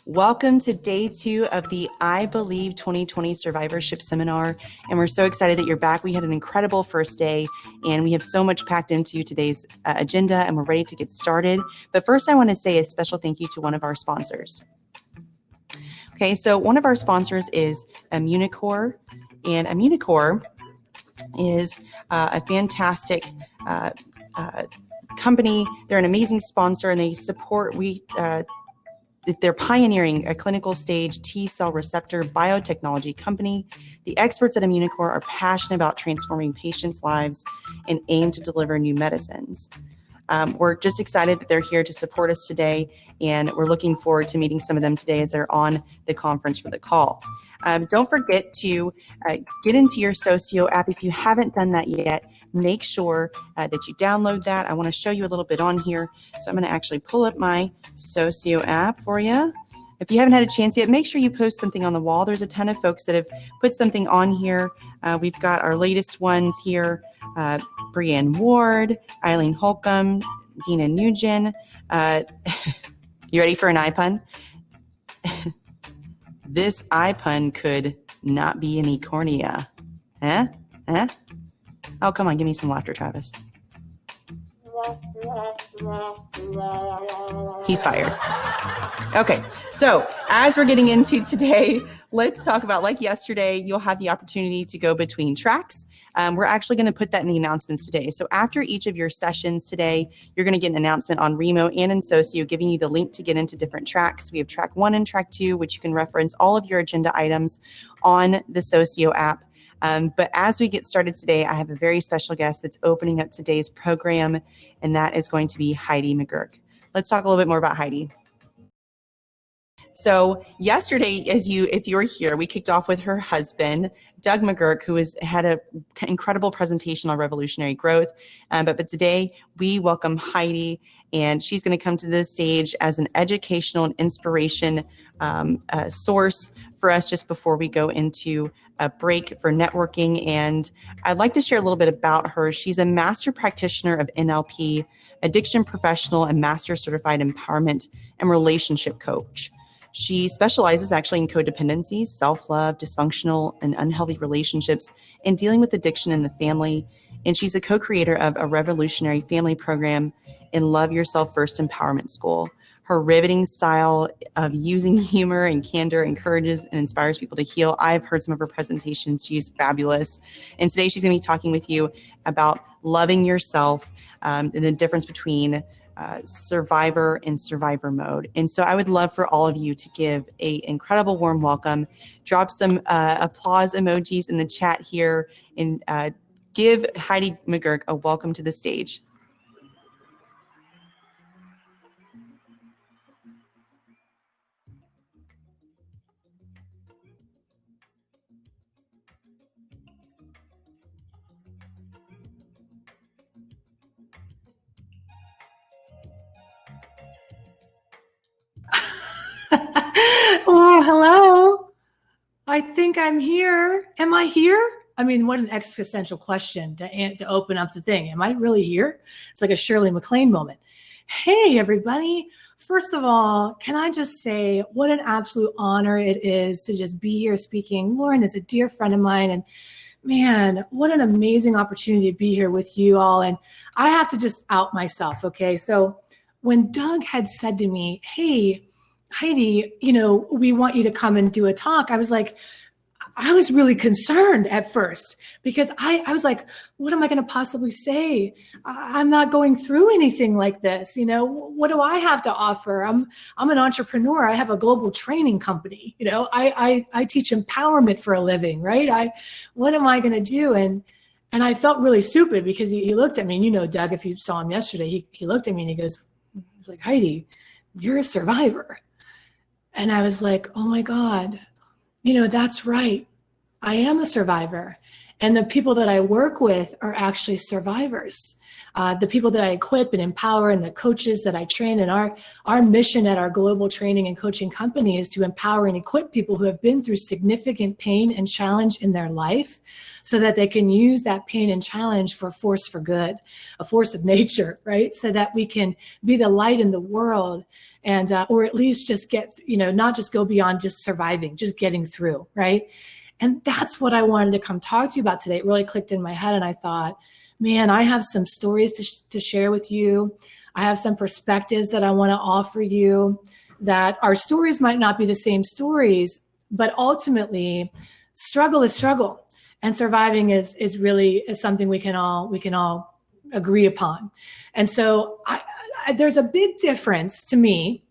Welcome to day 2 of the I Believe 2020 Survivorship Seminar, and we're so excited that you're back. We had an incredible first day, and we have so much packed into today's agenda, and we're ready to get started. But first, I want to say a special thank you to one of our sponsors. Okay, so one of our sponsors is Immunicor, and Immunicor is a fantastic company. They're an amazing sponsor, and they support they're pioneering a clinical stage T-cell receptor biotechnology company. The experts at Immunicor are passionate about transforming patients' lives and aim to deliver new medicines. We're just excited that they're here to support us today, and we're looking forward to meeting some of them today as they're on the conference for the call. Don't forget to get into your Socio app. If you haven't done that yet, make sure that you download that. I want to show you a little bit on here. So I'm going to actually pull up my Socio app for you. If you haven't had a chance yet, make sure you post something on the wall. There's a ton of folks that have put something on here. We've got our latest ones here. Brianne Ward, Eileen Holcomb, Dina Nugent. You ready for an eye pun? This eye pun could not be any cornea. Eh? Oh, come on, give me some laughter, Travis. He's fired. Okay, so as we're getting into today, let's talk about, like yesterday, you'll have the opportunity to go between tracks. We're actually going to put that in the announcements today. So after each of your sessions today, you're going to get an announcement on Remo and in Socio, giving you the link to get into different tracks. We have track 1 and track 2, which you can reference all of your agenda items on the Socio app. But as we get started today, I have a very special guest that's opening up today's program, and that is going to be Heidi McGuirk. Let's talk a little bit more about Heidi. So yesterday, if you were here, we kicked off with her husband, Doug McGuirk, who had an incredible presentation on revolutionary growth. But today, we welcome Heidi, and she's going to come to this stage as an educational and inspiration source for us just before we go into a break for networking. And I'd like to share a little bit about her. She's a Master Practitioner of NLP, addiction professional, and Master Certified Empowerment and Relationship Coach. She specializes actually in codependency, self-love, dysfunctional and unhealthy relationships, and dealing with addiction in the family. And she's a co-creator of a revolutionary family program in Love Yourself First Empowerment School. Her riveting style of using humor and candor encourages and inspires people to heal. I've heard some of her presentations. She's fabulous. And today she's going to be talking with you about loving yourself and the difference between survivor and survivor mode. And so I would love for all of you to give an incredible warm welcome, drop some applause emojis in the chat here, and give Heidi McGuirk a welcome to the stage. Oh, hello. I think I'm here. Am I here? I mean, what an existential question to open up the thing. Am I really here? It's like a Shirley MacLaine moment. Hey, everybody. First of all, can I just say what an absolute honor it is to just be here speaking. Lauren is a dear friend of mine, and man, what an amazing opportunity to be here with you all. And I have to just out myself, okay? So when Doug had said to me, hey, Heidi, we want you to come and do a talk, I was like, I was really concerned at first because I was like, what am I going to possibly say? I'm not going through anything like this. What do I have to offer? I'm an entrepreneur. I have a global training company. I teach empowerment for a living, right? What am I going to do? And I felt really stupid because he looked at me, and Doug, if you saw him yesterday, he looked at me and he was like, Heidi, you're a survivor. And I was like, oh my God, that's right. I am a survivor. And the people that I work with are actually survivors. The people that I equip and empower and the coaches that I train, and our mission at our global training and coaching company is to empower and equip people who have been through significant pain and challenge in their life so that they can use that pain and challenge for a force for good, a force of nature, right? So that we can be the light in the world and, or at least just get, not just go beyond just surviving, just getting through, right? And that's what I wanted to come talk to you about today. It really clicked in my head and I thought, man, I have some stories to share with you. I have some perspectives that I want to offer you, that our stories might not be the same stories, but ultimately struggle is struggle, and surviving is really something we can all agree upon. And so there's a big difference to me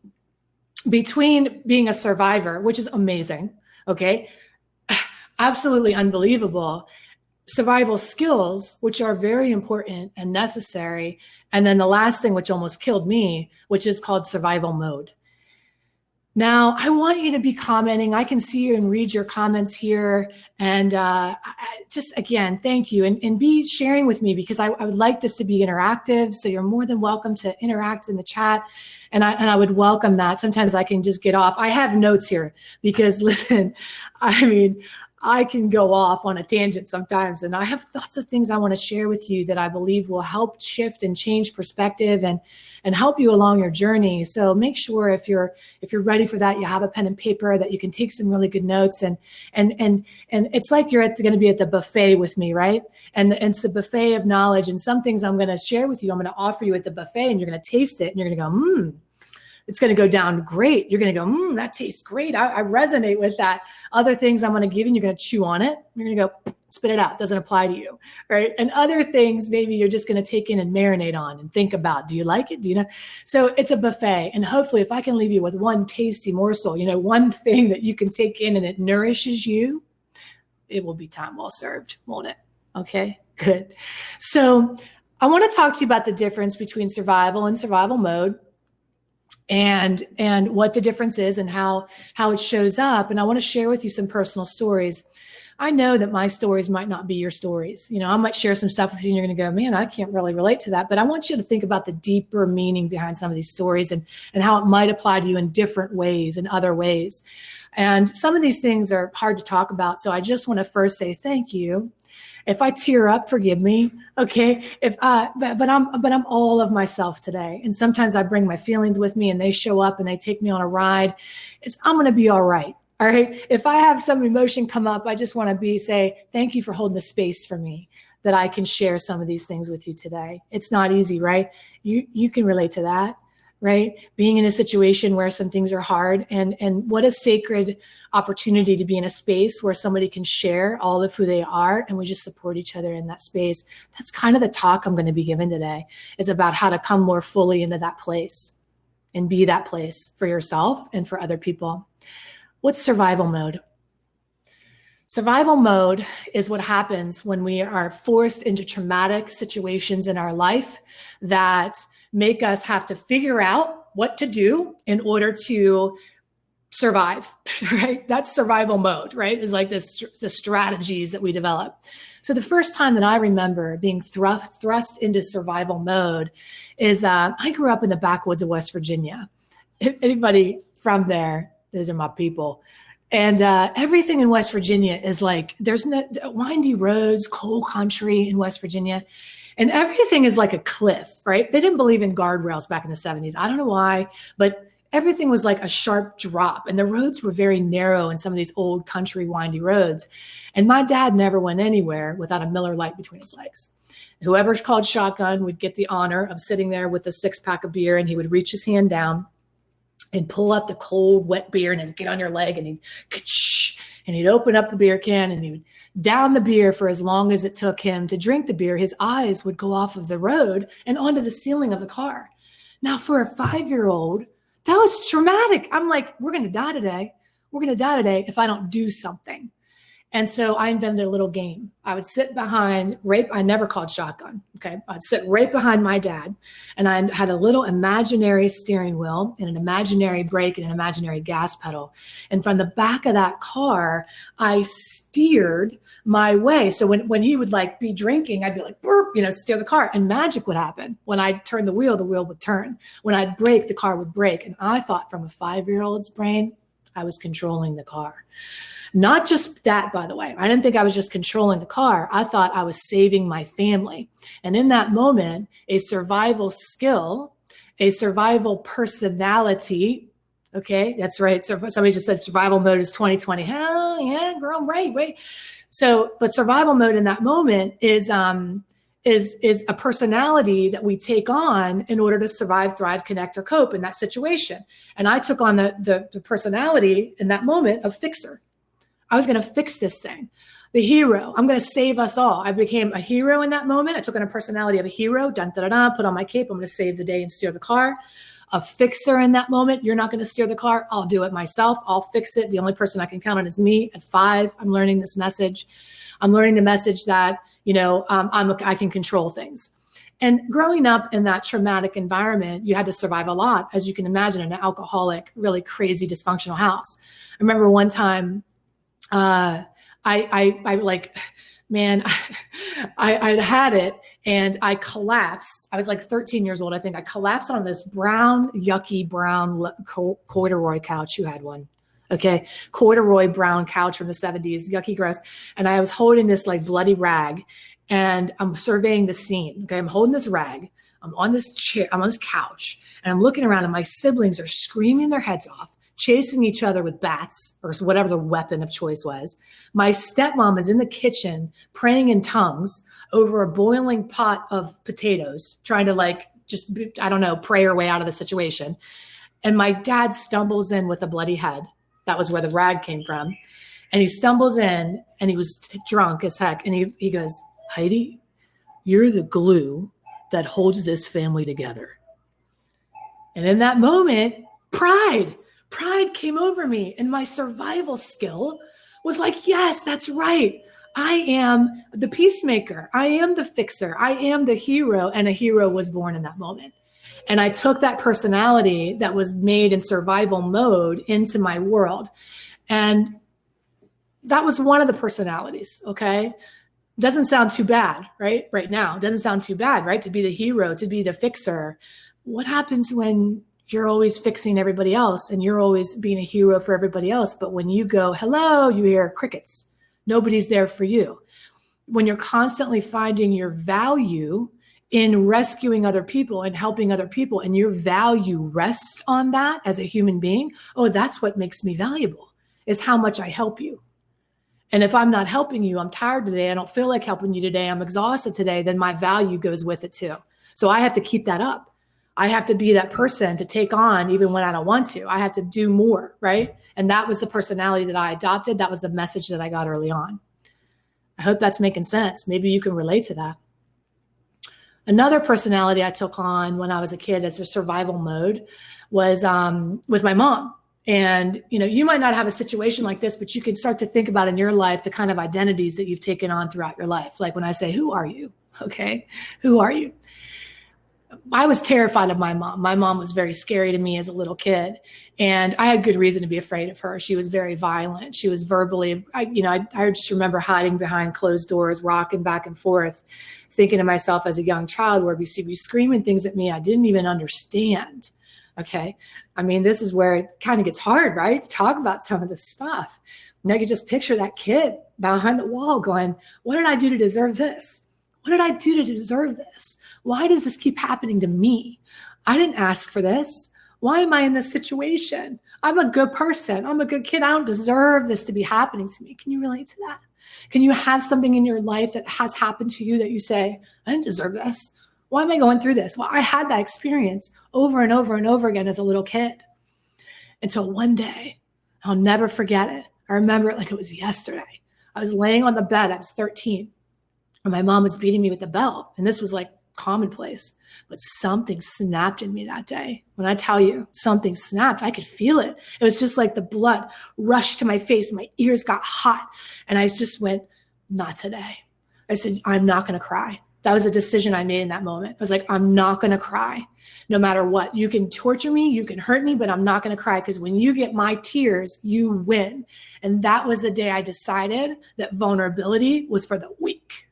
between being a survivor, which is amazing, okay, absolutely unbelievable, survival skills, which are very important and necessary. And then the last thing, which almost killed me, which is called survival mode. Now, I want you to be commenting. I can see you and read your comments here. And just, again, thank you. And be sharing with me, because I would like this to be interactive. So you're more than welcome to interact in the chat. And I would welcome that. Sometimes I can just get off. I have notes here because, listen, I can go off on a tangent sometimes, and I have lots of things I want to share with you that I believe will help shift and change perspective and help you along your journey. So make sure if you're ready for that, you have a pen and paper, that you can take some really good notes. And it's like you're going to be at the buffet with me, right? And it's a buffet of knowledge, and some things I'm going to share with you, I'm going to offer you at the buffet, and you're going to taste it, and you're going to go, it's going to go down great. You're going to go, that tastes great. I resonate with that. Other things I'm going to give you, and you're going to chew on it. You're going to go, spit it out. Doesn't apply to you, right? And other things maybe you're just going to take in and marinate on and think about. Do you like it? Do you know? So it's a buffet. And hopefully if I can leave you with one tasty morsel, one thing that you can take in and it nourishes you, it will be time well served, won't it? Okay, good. So I want to talk to you about the difference between survival and survival mode, and what the difference is and how it shows up. And I want to share with you some personal stories. I know that my stories might not be your stories. I might share some stuff with you and you're going to go, man, I can't really relate to that. But I want you to think about the deeper meaning behind some of these stories and how it might apply to you in different ways and other ways. And some of these things are hard to talk about. So I just want to first say thank you. If I tear up, forgive me, okay? But I'm all of myself today, and sometimes I bring my feelings with me, and they show up and they take me on a ride. I'm going to be all right. All right. If I have some emotion come up, I just want to say thank you for holding the space for me, that I can share some of these things with you today. It's not easy, right? You can relate to that. Right? Being in a situation where some things are hard, and what a sacred opportunity to be in a space where somebody can share all of who they are, and we just support each other in that space. That's kind of the talk I'm going to be giving today, is about how to come more fully into that place and be that place for yourself and for other people. What's survival mode? Survival mode is what happens when we are forced into traumatic situations in our life that make us have to figure out what to do in order to survive, right? That's survival mode, right? Is like the strategies that we develop. So the first time that I remember being thrust into survival mode is I grew up in the backwoods of West Virginia. If anybody from there, those are my people. And everything in West Virginia is like, there's no windy roads, coal country in West Virginia. And everything is like a cliff, right? They didn't believe in guardrails back in the 70s. I don't know why, but everything was like a sharp drop. And the roads were very narrow in some of these old country windy roads. And my dad never went anywhere without a Miller Lite between his legs. Whoever's called shotgun would get the honor of sitting there with a 6-pack of beer, and he would reach his hand down and pull out the cold, wet beer, and it'd get on your leg, and he'd open up the beer can, and he would down the beer for as long as it took him to drink the beer. His eyes would go off of the road and onto the ceiling of the car. Now, for a 5-year-old, that was traumatic. I'm like, we're going to die today. We're going to die today if I don't do something. And so I invented a little game. I would sit behind, I never called shotgun. Okay. I'd sit right behind my dad, and I had a little imaginary steering wheel and an imaginary brake and an imaginary gas pedal. And from the back of that car, I steered my way. So when he would like be drinking, I'd be like, burp, steer the car, and magic would happen. When I turned the wheel would turn. When I'd brake, the car would brake. And I thought, from a 5-year-old's brain, I was controlling the car. Not just that, by the way. I didn't think I was just controlling the car. I thought I was saving my family. And in that moment, a survival skill, a survival personality, okay, that's right. So somebody just said survival mode is 2020. Hell yeah, girl, right. So, but survival mode in that moment is a personality that we take on in order to survive, thrive, connect, or cope in that situation. And I took on the personality in that moment of fixer. I was going to fix this thing. The hero. I'm going to save us all. I became a hero in that moment. I took on a personality of a hero. Dun, da, da, da, put on my cape. I'm going to save the day and steer the car. A fixer in that moment. You're not going to steer the car. I'll do it myself. I'll fix it. The only person I can count on is me. At 5, I'm learning this message. I'm learning the message that, I can control things. And growing up in that traumatic environment, you had to survive a lot, as you can imagine, in an alcoholic, really crazy, dysfunctional house. I remember one time, I had it and I collapsed. I was like 13 years old. I think I collapsed on this yucky brown corduroy couch. You had one. Okay. Corduroy brown couch from the 70s, yucky, gross. And I was holding this like bloody rag, and I'm surveying the scene. Okay. I'm holding this rag. I'm on this chair. I'm on this couch, and I'm looking around, and my siblings are screaming their heads off, chasing each other with bats or whatever the weapon of choice was. My stepmom is in the kitchen praying in tongues over a boiling pot of potatoes, trying to pray her way out of the situation. And my dad stumbles in with a bloody head. That was where the rag came from. And he stumbles in, and he was drunk as heck. And he goes, "Heidi, you're the glue that holds this family together." And in that moment, pride came over me, and my survival skill was like, yes, that's right. I am the peacemaker. I am the fixer. I am the hero. And a hero was born in that moment. And I took that personality that was made in survival mode into my world. And that was one of the personalities. Okay. Doesn't sound too bad, right? Right now, doesn't sound too bad, right? To be the hero, to be the fixer. What happens when you're always fixing everybody else and you're always being a hero for everybody else? But when you go, hello, you hear crickets. Nobody's there for you. When you're constantly finding your value in rescuing other people and helping other people, and your value rests on that as a human being, oh, that's what makes me valuable, is how much I help you. And if I'm not helping you, I'm tired today, I don't feel like helping you today, I'm exhausted today, then my value goes with it too. So I have to keep that up. I have to be that person to take on even when I don't want to. I have to do more, right? And that was the personality that I adopted. That was the message that I got early on. I hope that's making sense. Maybe you can relate to that. Another personality I took on when I was a kid as a survival mode was with my mom. And, you might not have a situation like this, but you can start to think about in your life the kind of identities that you've taken on throughout your life. Like when I say, who are you? Okay. Who are you? I was terrified of my mom. My mom was very scary to me as a little kid. And I had good reason to be afraid of her. She was very violent. She was verbally, I just remember hiding behind closed doors, rocking back and forth, thinking to myself as a young child, where she'd be screaming things at me I didn't even understand. Okay. I mean, this is where it kind of gets hard, right? To talk about some of this stuff. Now you just picture that kid behind the wall going, what did I do to deserve this? What did I do to deserve this? Why does this keep happening to me? I didn't ask for this. Why am I in this situation? I'm a good person. I'm a good kid. I don't deserve this to be happening to me. Can you relate to that? Can you have something in your life that has happened to you that you say, I didn't deserve this? Why am I going through this? Well, I had that experience over and over and over again as a little kid, until one day, I'll never forget it. I remember it like it was yesterday. I was laying on the bed. I was 13. And my mom was beating me with the belt. And this was like commonplace. But something snapped in me that day. When I tell you something snapped, I could feel it. It was just like the blood rushed to my face. My ears got hot. And I just went, not today. I said, I'm not going to cry. That was a decision I made in that moment. I was like, I'm not going to cry no matter what. You can torture me, you can hurt me, but I'm not going to cry, because when you get my tears, you win. And that was the day I decided that vulnerability was for the weak,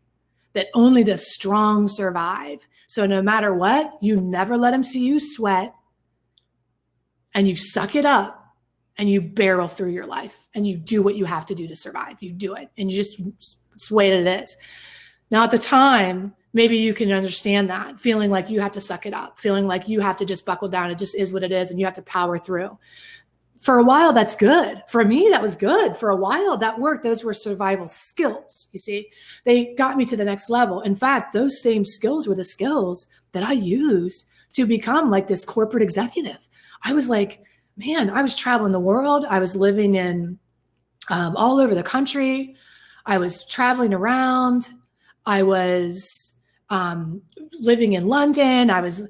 that only the strong survive. So no matter what, you never let them see you sweat, and you suck it up, and you barrel through your life, and you do what you have to do to survive. You do it, and you just, it's the way it is. Now at the time, maybe you can understand that, feeling like you have to suck it up, feeling like you have to just buckle down. It just is what it is, and you have to power through. For a while, that's good. For me, that was good. For a while, that worked. Those were survival skills. You see, they got me to the next level. In fact, those same skills were the skills that I used to become like this corporate executive. I was like, man, I was traveling the world. I was living in all over the country. I was traveling around. I was living in London. I was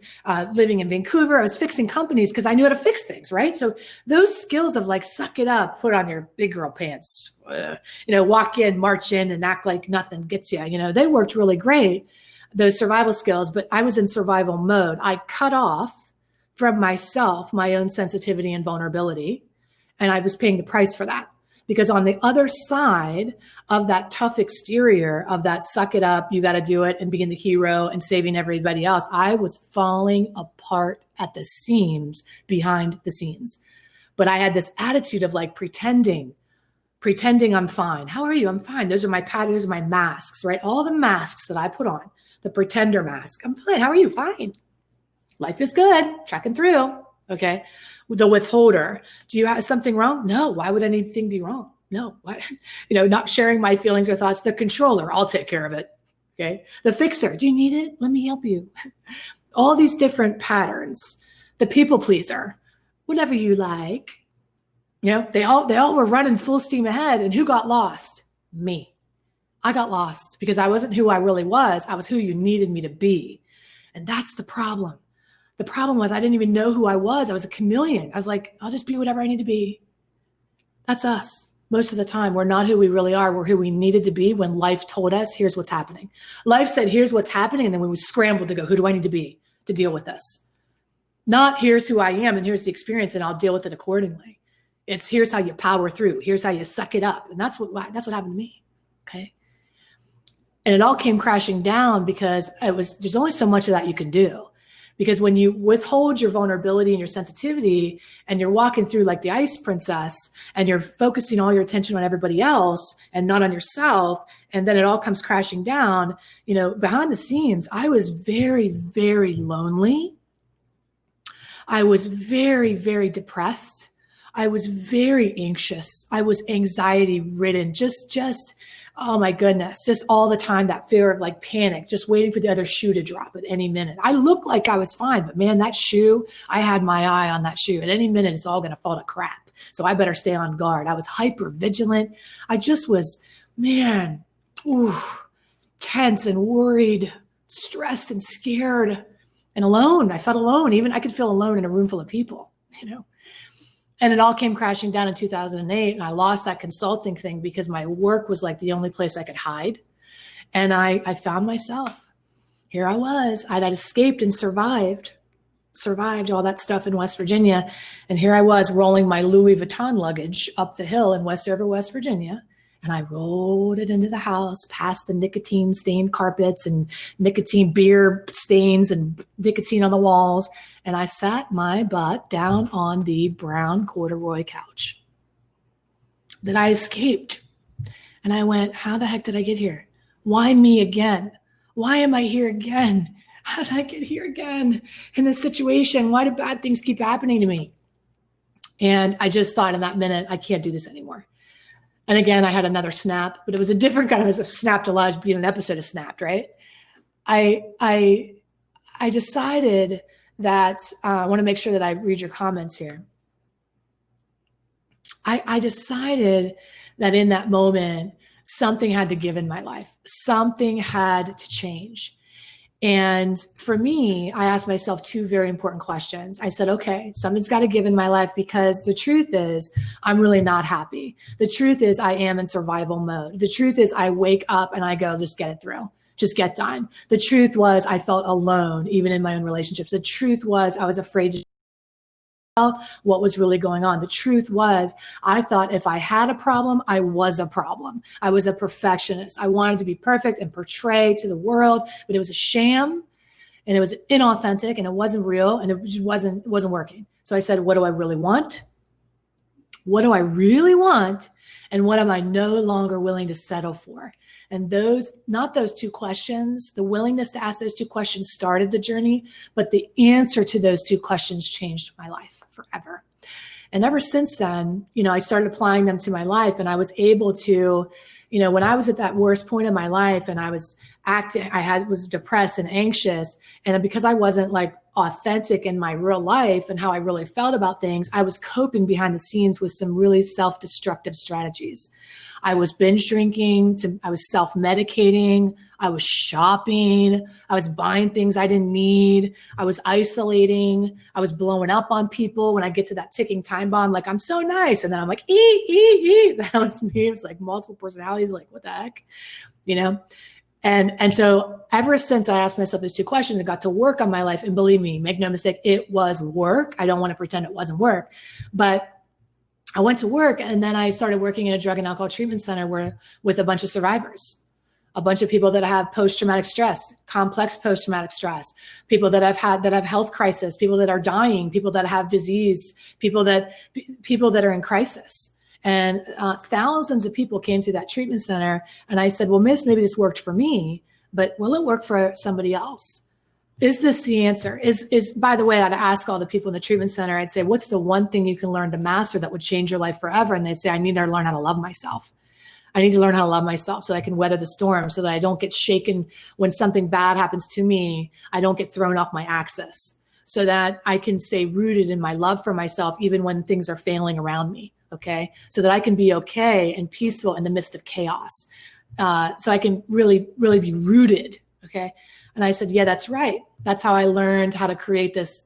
living in Vancouver. I was fixing companies because I knew how to fix things, right? So those skills of like, suck it up, put on your big girl pants, walk in, march in, and act like nothing gets you. They worked really great, those survival skills, but I was in survival mode. I cut off from myself, my own sensitivity and vulnerability, and I was paying the price for that. Because on the other side of that tough exterior, of that suck it up, you got to do it and being the hero and saving everybody else, I was falling apart at the seams behind the scenes. But I had this attitude of like pretending I'm fine. How are you? I'm fine. Those are my patterns, those are my masks, right? All the masks that I put on, the pretender mask. I'm fine. How are you? Fine. Life is good. Tracking through. Okay. The withholder. Do you have something wrong? No. Why would anything be wrong? No. Why? Not sharing my feelings or thoughts. The controller. I'll take care of it. Okay. The fixer. Do you need it? Let me help you. All these different patterns. The people pleaser. Whatever you like. They all were running full steam ahead. And who got lost? Me. I got lost because I wasn't who I really was. I was who you needed me to be. And that's the problem. The problem was I didn't even know who I was. I was a chameleon. I was like, I'll just be whatever I need to be. That's us. Most of the time, we're not who we really are. We're who we needed to be when life told us, here's what's happening. Life said, here's what's happening. And then when we scrambled to go, who do I need to be to deal with this? Not here's who I am and here's the experience and I'll deal with it accordingly. It's here's how you power through. Here's how you suck it up. And that's what happened to me. Okay. And it all came crashing down because there's only so much of that you can do. Because when you withhold your vulnerability and your sensitivity and you're walking through like the ice princess and you're focusing all your attention on everybody else and not on yourself, and then it all comes crashing down, behind the scenes, I was very, very lonely. I was very, very depressed. I was very anxious. I was anxiety ridden, just oh my goodness, just all the time, that fear of like panic, just waiting for the other shoe to drop at any minute. I looked like I was fine, but man, that shoe, I had my eye on that shoe. At any minute, it's all going to fall to crap. So I better stay on guard. I was hyper vigilant. I just was, tense and worried, stressed and scared and alone. I felt alone. Even I could feel alone in a room full of people, And it all came crashing down in 2008. And I lost that consulting thing because my work was like the only place I could hide. And I found myself. Here I was. I'd escaped and survived all that stuff in West Virginia. And here I was rolling my Louis Vuitton luggage up the hill in Westover, West Virginia. And I rolled it into the house, past the nicotine stained carpets and nicotine beer stains and nicotine on the walls. And I sat my butt down on the brown corduroy couch that I escaped. And I went, how the heck did I get here? Why me again? Why am I here again? How did I get here again in this situation? Why do bad things keep happening to me? And I just thought in that minute, I can't do this anymore. And again, I had another snap, but it was a different kind of a snap to lodge, being an episode of Snapped, right? I decided that I want to make sure that I read your comments here. I decided that in that moment, something had to give in my life. Something had to change. And for me, I asked myself two very important questions. I said, okay, something's got to give in my life, because the truth is I'm really not happy. The truth is I am in survival mode. The truth is I wake up and I go, just get it through. Just get done. The truth was I felt alone, even in my own relationships. The truth was I was afraid to tell what was really going on. The truth was I thought if I had a problem, I was a problem. I was a perfectionist. I wanted to be perfect and portray to the world, but it was a sham, and it was inauthentic, and it wasn't real, and it just wasn't working. So I said, what do I really want? What do I really want? And what am I no longer willing to settle for? And not those two questions, the willingness to ask those two questions started the journey, but the answer to those two questions changed my life forever. And ever since then, I started applying them to my life, and I was able to, when I was at that worst point in my life and I was was depressed and anxious, and because I wasn't like authentic in my real life and how I really felt about things, I was coping behind the scenes with some really self-destructive strategies. I was binge drinking, I was self-medicating, I was shopping, I was buying things I didn't need, I was isolating, I was blowing up on people when I get to that ticking time bomb, like I'm so nice, and then I'm like, that was me. It was like multiple personalities, like what the heck, And so ever since I asked myself these two questions, I got to work on my life, and believe me, make no mistake, it was work. I don't want to pretend it wasn't work, but I went to work, and then I started working in a drug and alcohol treatment center with a bunch of survivors, a bunch of people that have post-traumatic stress, complex post-traumatic stress, people that have health crisis, people that are dying, people that have disease, people that are in crisis. And thousands of people came to that treatment center. And I said, well, Miss, maybe this worked for me, but will it work for somebody else? Is this the answer? By the way, I'd ask all the people in the treatment center, I'd say, what's the one thing you can learn to master that would change your life forever? And they'd say, I need to learn how to love myself. I need to learn how to love myself so I can weather the storm, so that I don't get shaken when something bad happens to me. I don't get thrown off my axis, so that I can stay rooted in my love for myself, even when things are failing around me. Okay. So that I can be okay and peaceful in the midst of chaos. So I can really, really be rooted. Okay. And I said, yeah, that's right. That's how I learned how to create this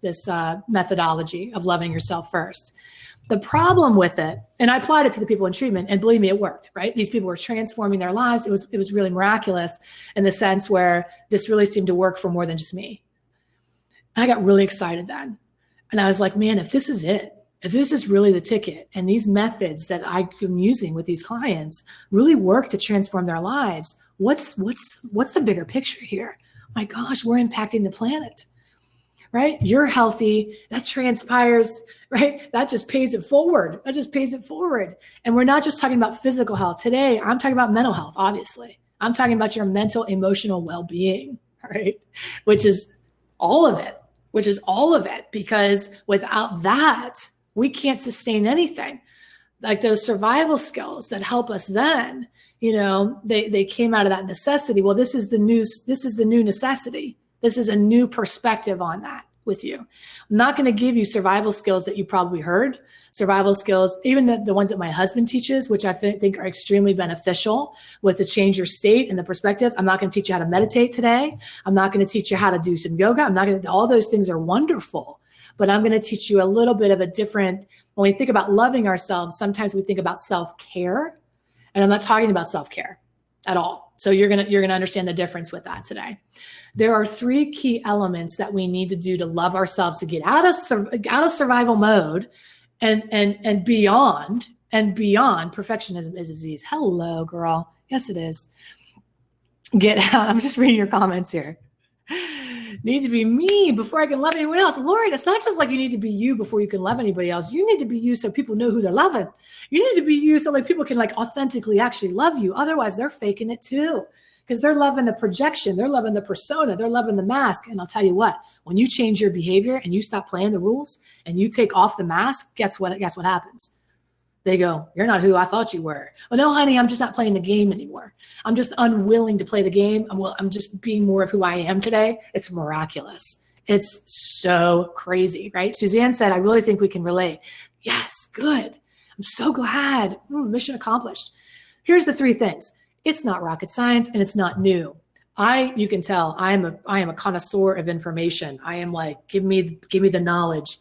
methodology of loving yourself first. The problem with it, and I applied it to the people in treatment, and believe me, it worked, right? These people were transforming their lives. It was really miraculous in the sense where this really seemed to work for more than just me. And I got really excited then. And I was like, man, if this is it, if this is really the ticket, and these methods that I'm using with these clients really work to transform their lives, what's the bigger picture here? My gosh, we're impacting the planet, right? You're healthy. That transpires, right? That just pays it forward. And we're not just talking about physical health. Today, I'm talking about mental health, obviously. I'm talking about your mental, emotional well-being, right? Which is all of it, because without that, we can't sustain anything. Like those survival skills that help us then, they came out of that necessity. Well, this is the new necessity. This is a new perspective on that with you. I'm not going to give you survival skills that you probably heard. Survival skills, even the ones that my husband teaches, which I think are extremely beneficial with the change your state and the perspectives. I'm not going to teach you how to meditate today. I'm not going to teach you how to do some yoga. All those things are wonderful, but I'm going to teach you a little bit of a different, when we think about loving ourselves, sometimes we think about self-care, and I'm not talking about self-care at all. So you're going to understand the difference with that today. There are 3 key elements that we need to do to love ourselves, to get out of survival mode and beyond. Perfectionism is a disease. Hello, girl. Yes, it is. Get out. I'm just reading your comments here. Need to be me before I can love anyone else. Lori, it's not just like you need to be you before you can love anybody else. You need to be you so people know who they're loving. You need to be you so like people can like authentically actually love you. Otherwise, they're faking it too, because they're loving the projection. They're loving the persona. They're loving the mask. And I'll tell you what, when you change your behavior and you stop playing the rules and you take off the mask, guess what happens? They go, you're not who I thought you were. Oh, no, honey, I'm just not playing the game anymore. I'm just unwilling to play the game. I'm just being more of who I am today. It's miraculous. It's so crazy, right? Suzanne said, I really think we can relate. Yes, good. I'm so glad. Mission accomplished. Here's the 3 things. It's not rocket science and it's not new. You can tell I am a connoisseur of information. I am like, give me the knowledge.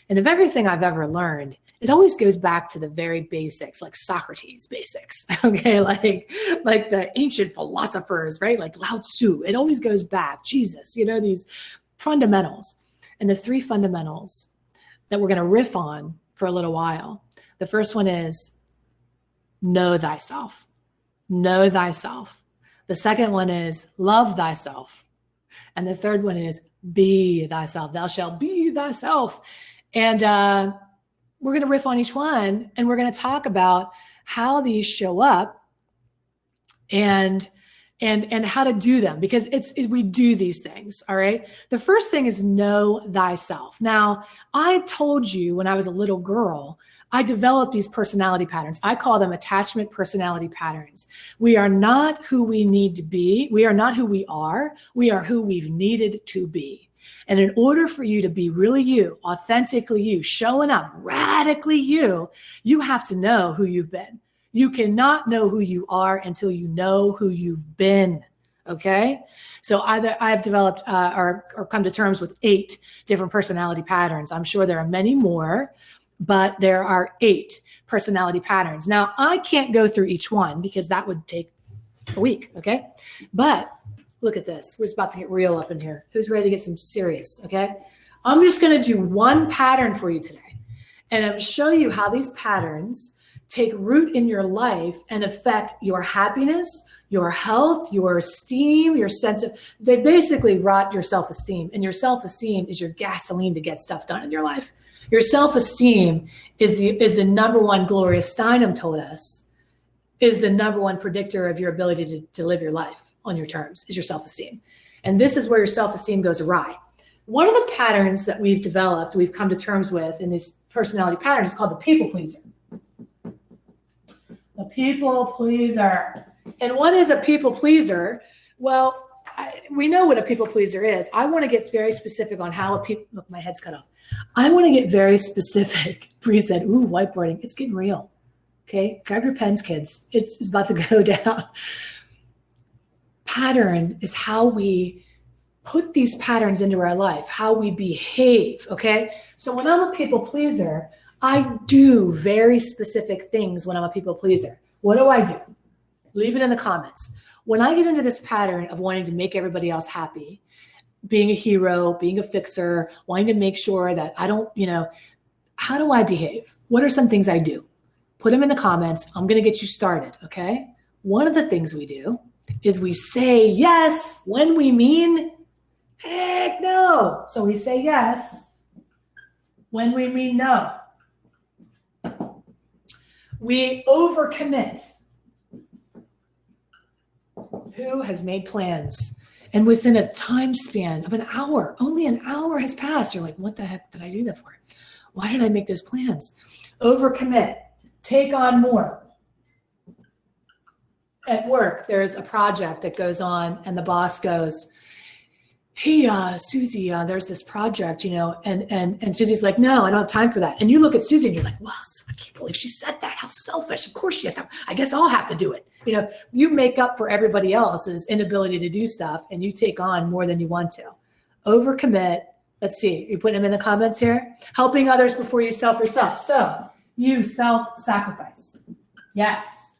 And of everything I've ever learned, it always goes back to the very basics, like Socrates basics. Okay. Like the ancient philosophers, right? Like Lao Tzu, it always goes back. Jesus, these fundamentals. And the 3 fundamentals that we're going to riff on for a little while. The first one is know thyself. Know thyself. The second one is love thyself. And the third one is be thyself. Thou shalt be thyself. And we're going to riff on each one, and we're going to talk about how these show up and how to do them, because we do these things. All right. The first thing is know thyself. Now, I told you when I was a little girl, I developed these personality patterns. I call them attachment personality patterns. We are not who we need to be. We are not who we are. We are who we've needed to be. And in order for you to be really you, authentically you, showing up radically you have to know who you've been. You cannot know who you are until you know who you've been. Okay. So I've developed or come to terms with 8 different personality patterns. I'm sure there are many more, but there are 8 personality patterns. Now, I can't go through each one because that would take a week. Okay. But look at this. We're about to get real up in here. Who's ready to get some serious? Okay. I'm just going to do one pattern for you today. And I'm show you how these patterns take root in your life and affect your happiness, your health, your esteem, your sense of, they basically rot your self-esteem. And your self-esteem is your gasoline to get stuff done in your life. Your self-esteem is the number one, Gloria Steinem told us, is the number one predictor of your ability to live your life on your terms, is your self-esteem. And this is where your self-esteem goes awry. One of the patterns that we've developed, we've come to terms with in these personality patterns is called the people pleaser. The people pleaser. And what is a people pleaser? Well, we know what a people pleaser is. I want to get very specific on how look, my head's cut off. I want to get very specific. Bree said, ooh, whiteboarding. It's getting real. Okay. Grab your pens, kids. It's about to go down. Pattern is how we put these patterns into our life, how we behave. Okay. So when I'm a people pleaser, I do very specific things when I'm a people pleaser. What do? Leave it in the comments. When I get into this pattern of wanting to make everybody else happy, being a hero, being a fixer, wanting to make sure that I don't, how do I behave? What are some things I do? Put them in the comments. I'm going to get you started. Okay. One of the things we do is we say yes when we mean heck no. So we say yes when we mean no. We overcommit. Who has made plans? And within a time span of an hour, only an hour has passed. You're like, what the heck did I do that for? Why did I make those plans? Overcommit. Take on more. At work, there's a project that goes on and the boss goes, hey, Susie, there's this project, and Susie's like, no, I don't have time for that. And you look at Susie and you're like, well, I can't believe she said that. How selfish. Of course she has to. I guess I'll have to do it. You make up for everybody else's inability to do stuff and you take on more than you want to. Overcommit. Let's see. You put them in the comments here. Helping others before you self yourself. So you self-sacrifice. Yes.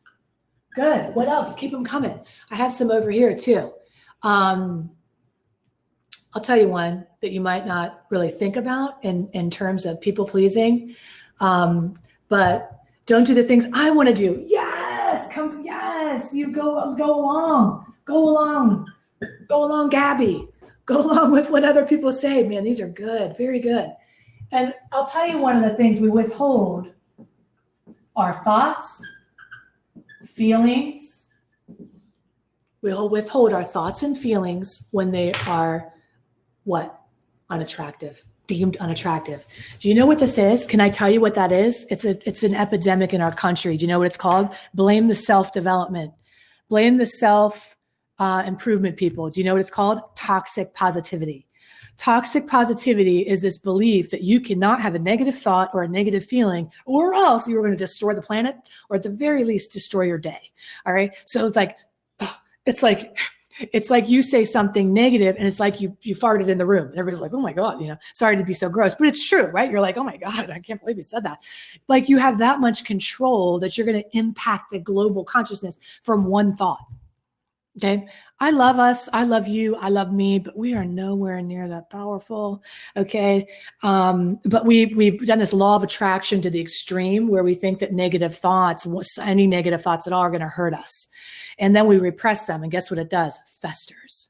Good. What else? Keep them coming. I have some over here too. I'll tell you one that you might not really think about in terms of people pleasing, but don't do the things I want to do. Yes, come. Yes, you go along, Gabby. Go along with what other people say. Man, these are good, very good. And I'll tell you one of the things we withhold are thoughts, feelings. We'll withhold our thoughts and feelings when they are what? Unattractive, deemed unattractive. Do you know what this is? Can I tell you what that is? It's an epidemic in our country. Do you know what it's called? Blame the self-development. Blame the self-improvement people. Do you know what it's called? Toxic positivity. Toxic positivity is this belief that you cannot have a negative thought or a negative feeling, or else you are going to destroy the planet, or at the very least destroy your day. All right. So it's like It's like you say something negative and it's like you farted in the room. And everybody's like, oh my God, sorry to be so gross, but it's true, right? You're like, oh my God, I can't believe you said that. Like you have that much control that you're going to impact the global consciousness from one thought. Okay. I love us. I love you. I love me, but we are nowhere near that powerful. Okay. But we've done this law of attraction to the extreme where we think that negative thoughts, any negative thoughts at all, are going to hurt us. And then we repress them. And guess what it does? Festers.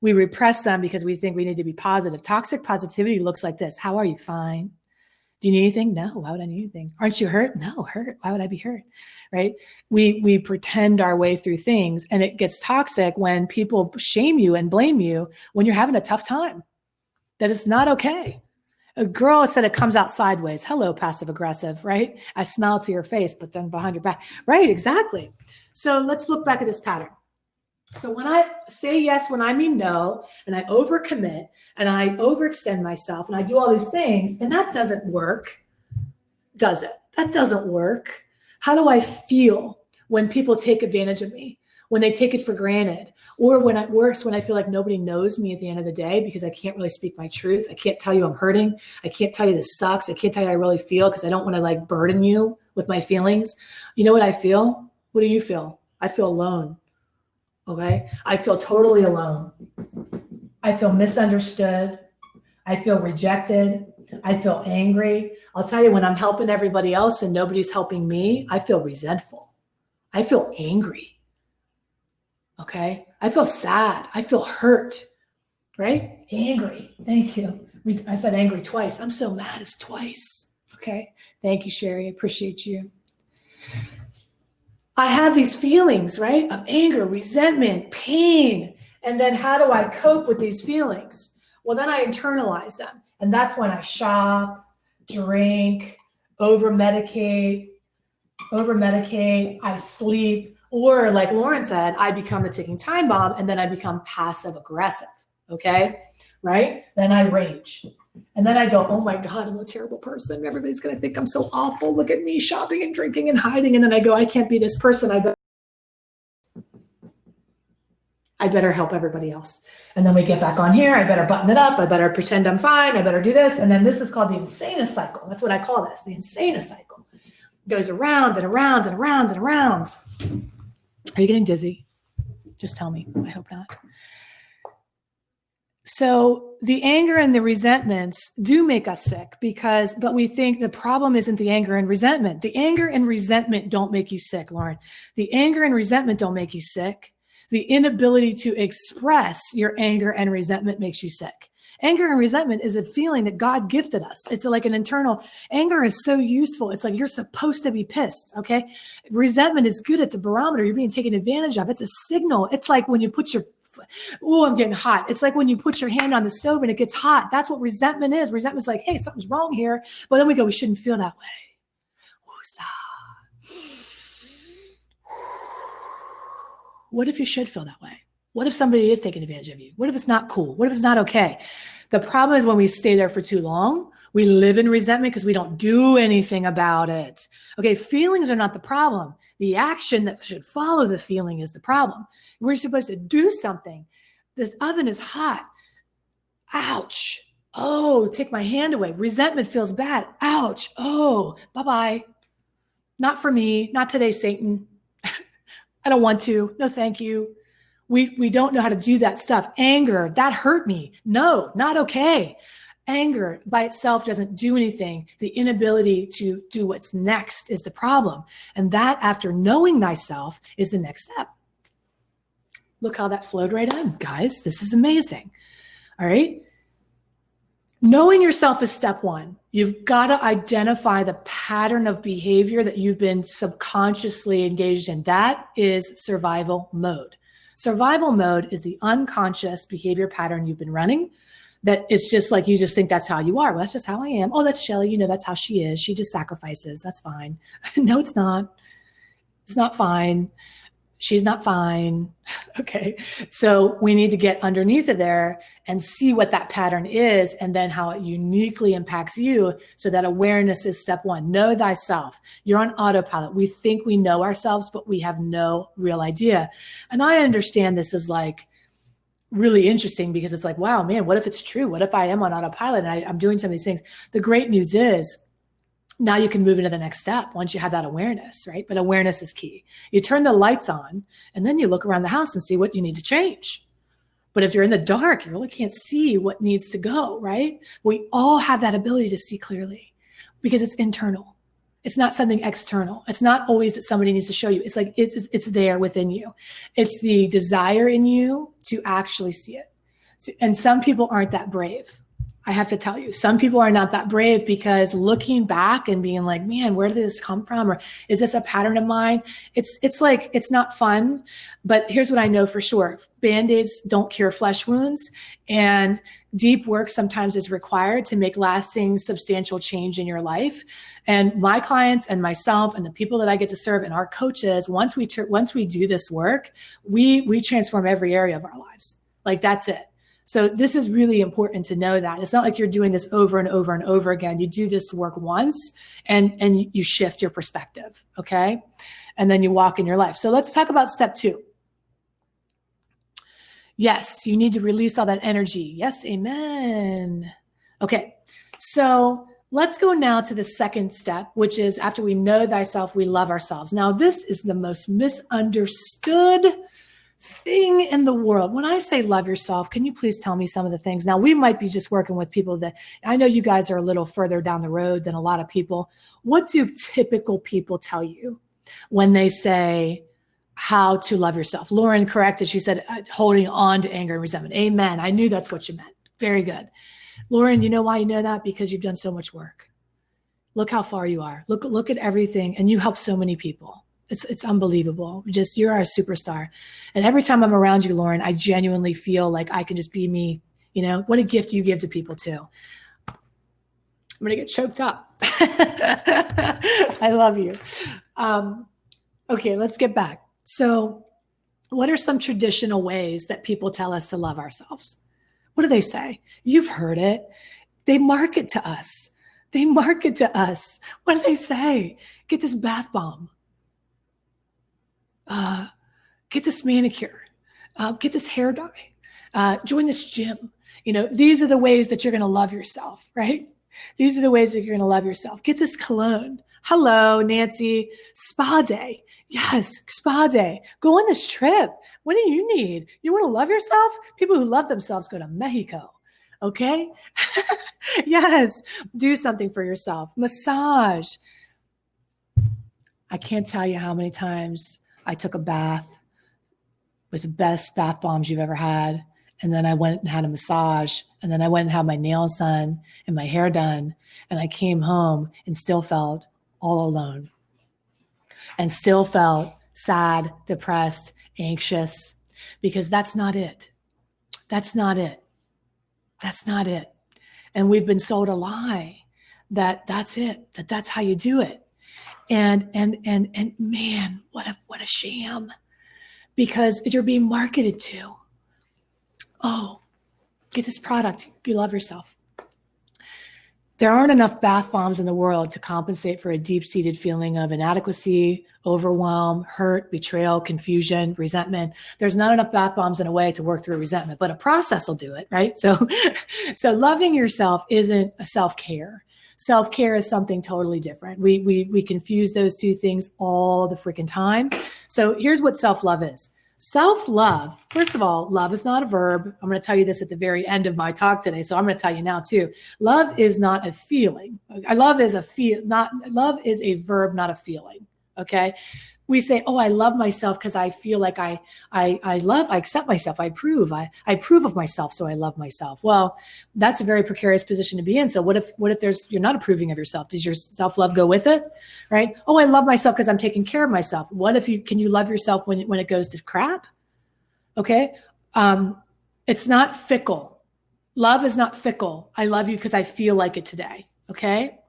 We repress them because we think we need to be positive. Toxic positivity looks like this. How are you? Fine. Do you need anything? No. Why would I need anything? Aren't you hurt? No, hurt. Why would I be hurt? Right? We pretend our way through things, and it gets toxic when people shame you and blame you when you're having a tough time. That it's not okay. A girl said it comes out sideways. Hello, passive aggressive, right? I smile to your face, but then behind your back. Right, exactly. So let's look back at this pattern. So when I say yes, when I mean no, and I overcommit and I overextend myself and I do all these things, and that doesn't work, does it? That doesn't work. How do I feel when people take advantage of me, when they take it for granted, or when at worst, when I feel like nobody knows me at the end of the day because I can't really speak my truth. I can't tell you I'm hurting. I can't tell you this sucks. I can't tell you I really feel because I don't want to like burden you with my feelings. You know what I feel? What do you feel? I feel alone. Okay. I feel totally alone. I feel misunderstood. I feel rejected. I feel angry. I'll tell you, when I'm helping everybody else and nobody's helping me, I feel resentful. I feel angry. Okay. I feel sad. I feel hurt, right? Angry. Thank you. I said angry twice. I'm so mad it's twice. Okay. Thank you, Sherry. I appreciate you. I have these feelings, right, of anger, resentment, pain. And then how do I cope with these feelings? Well, then I internalize them. And that's when I shop, drink, over-medicate, I sleep, or like Lauren said, I become a ticking time bomb, and then I become passive aggressive, okay, right? Then I rage. And then I go, oh my God, I'm a terrible person. Everybody's going to think I'm so awful. Look at me shopping and drinking and hiding. And then I go, I can't be this person. I better help everybody else. And then we get back on here. I better button it up. I better pretend I'm fine. I better do this. And then this is called the insane cycle. That's what I call this, the insane cycle. It goes around and around and around and around. Are you getting dizzy? Just tell me. I hope not. So the anger and the resentments do make us sick but we think the problem isn't the anger and resentment. The anger and resentment don't make you sick, Lauren. The anger and resentment don't make you sick. The inability to express your anger and resentment makes you sick. Anger and resentment is a feeling that God gifted us. It's like an internal. Anger is so useful. It's like you're supposed to be pissed, okay? Resentment is good. It's a barometer. You're being taken advantage of. It's a signal. It's like when you put your I'm getting hot. It's like when you put your hand on the stove and it gets hot. That's what resentment is. Resentment's like, hey, something's wrong here. But then we go, we shouldn't feel that way. What if you should feel that way? What if somebody is taking advantage of you? What if it's not cool? What if it's not okay? The problem is when we stay there for too long, we live in resentment because we don't do anything about it. Okay, feelings are not the problem. The action that should follow the feeling is the problem. We're supposed to do something. This oven is hot. Ouch. Oh, take my hand away. Resentment feels bad. Ouch. Oh, bye-bye. Not for me. Not today, Satan. I don't want to. No, thank you. We don't know how to do that stuff. Anger, that hurt me. No, not okay. Anger by itself doesn't do anything. The inability to do what's next is the problem. And that, after knowing thyself, is the next step. Look how that flowed right in, guys. This is amazing. All right. Knowing yourself is step one. You've got to identify the pattern of behavior that you've been subconsciously engaged in. That is survival mode. Survival mode is the unconscious behavior pattern you've been running. That it's just like, you just think that's how you are. Well, that's just how I am. Oh, that's Shelly. That's how she is. She just sacrifices. That's fine. No, it's not. It's not fine. She's not fine. Okay. So we need to get underneath of there and see what that pattern is, and then how it uniquely impacts you. So that awareness is step one. Know thyself. You're on autopilot. We think we know ourselves, but we have no real idea. And I understand this is like really interesting because it's like, wow, man, what if it's true? What if I am on autopilot and I'm doing some of these things? The great news is now you can move into the next step once you have that awareness, right? But awareness is key. You turn the lights on and then you look around the house and see what you need to change. But if you're in the dark, you really can't see what needs to go, right? We all have that ability to see clearly because it's internal. It's not something external. It's not always that somebody needs to show you. It's like, it's there within you. It's the desire in you to actually see it. And some people aren't that brave. I have to tell you, some people are not that brave because looking back and being like, man, where did this come from? Or is this a pattern of mine? It's like, it's not fun, but here's what I know for sure. Band-Aids don't cure flesh wounds, and deep work sometimes is required to make lasting, substantial change in your life. And my clients and myself and the people that I get to serve and our coaches, once we do this work, we transform every area of our lives. Like that's it. So this is really important to know that. It's not like you're doing this over and over and over again. You do this work once and you shift your perspective, okay? And then you walk in your life. So let's talk about step 2. Yes, you need to release all that energy. Yes, amen. Okay, so let's go now to the second step, which is after we know thyself, we love ourselves. Now, this is the most misunderstood thing in the world. When I say love yourself, can you please tell me some of the things? Now, we might be just working with people that I know you guys are a little further down the road than a lot of people. What do typical people tell you when they say how to love yourself? Lauren corrected. She said, holding on to anger and resentment. Amen. I knew that's what you meant. Very good. Lauren, you know why you know that? Because you've done so much work. Look how far you are. Look at everything. And you help so many people. It's unbelievable. You're a superstar. And every time I'm around you, Lauren, I genuinely feel like I can just be me. You know, what a gift you give to people too. I'm going to get choked up. I love you. Okay, let's get back. So what are some traditional ways that people tell us to love ourselves? What do they say? You've heard it. They market to us. What do they say? Get this bath bomb. Get this manicure. Get this hair dye. Join this gym. You know, these are the ways that you're going to love yourself, right? These are the ways that you're going to love yourself. Get this cologne. Hello, Nancy. Spa day. Yes, spa day. Go on this trip. What do you need? You want to love yourself? People who love themselves go to Mexico. Okay? Yes. Do something for yourself. Massage. I can't tell you how many times I took a bath with the best bath bombs you've ever had. And then I went and had a massage. And then I went and had my nails done and my hair done. And I came home and still felt all alone. And still felt sad, depressed, anxious, because that's not it. That's not it. That's not it. And we've been sold a lie that that's it, that that's how you do it. And man, what a sham, because you're being marketed to, oh, get this product, you love yourself. There aren't enough bath bombs in the world to compensate for a deep-seated feeling of inadequacy, overwhelm, hurt, betrayal, confusion, resentment. There's not enough bath bombs in a way to work through resentment, but a process will do it, right? So loving yourself isn't a self-care. Self-care is something totally different. We confuse those two things all the freaking time. So here's what self-love is. Self-love, first of all, love is not a verb. I'm going to tell you this at the very end of my talk today, so I'm going to tell you now too. Love is not a feeling. Love is a verb, not a feeling. Okay. We say, oh, I love myself because I feel like I accept myself. I approve of myself. So I love myself. Well, that's a very precarious position to be in. So what if you're not approving of yourself? Does your self-love go with it? Right? Oh, I love myself because I'm taking care of myself. What if can you love yourself when it goes to crap? Okay. It's not fickle. Love is not fickle. I love you because I feel like it today. Okay.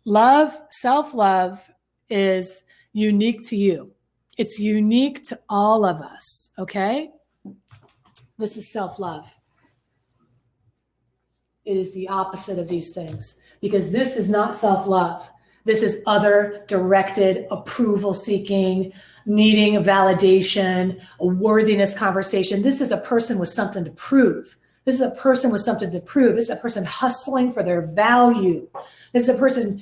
Self-love is unique to you. It's unique to all of us. Okay. This is self-love. It is the opposite of these things, because this is not self-love. This is other directed, approval seeking, needing a validation, a worthiness conversation. This is a person with something to prove. This is a person with something to prove. This is a person hustling for their value. This is a person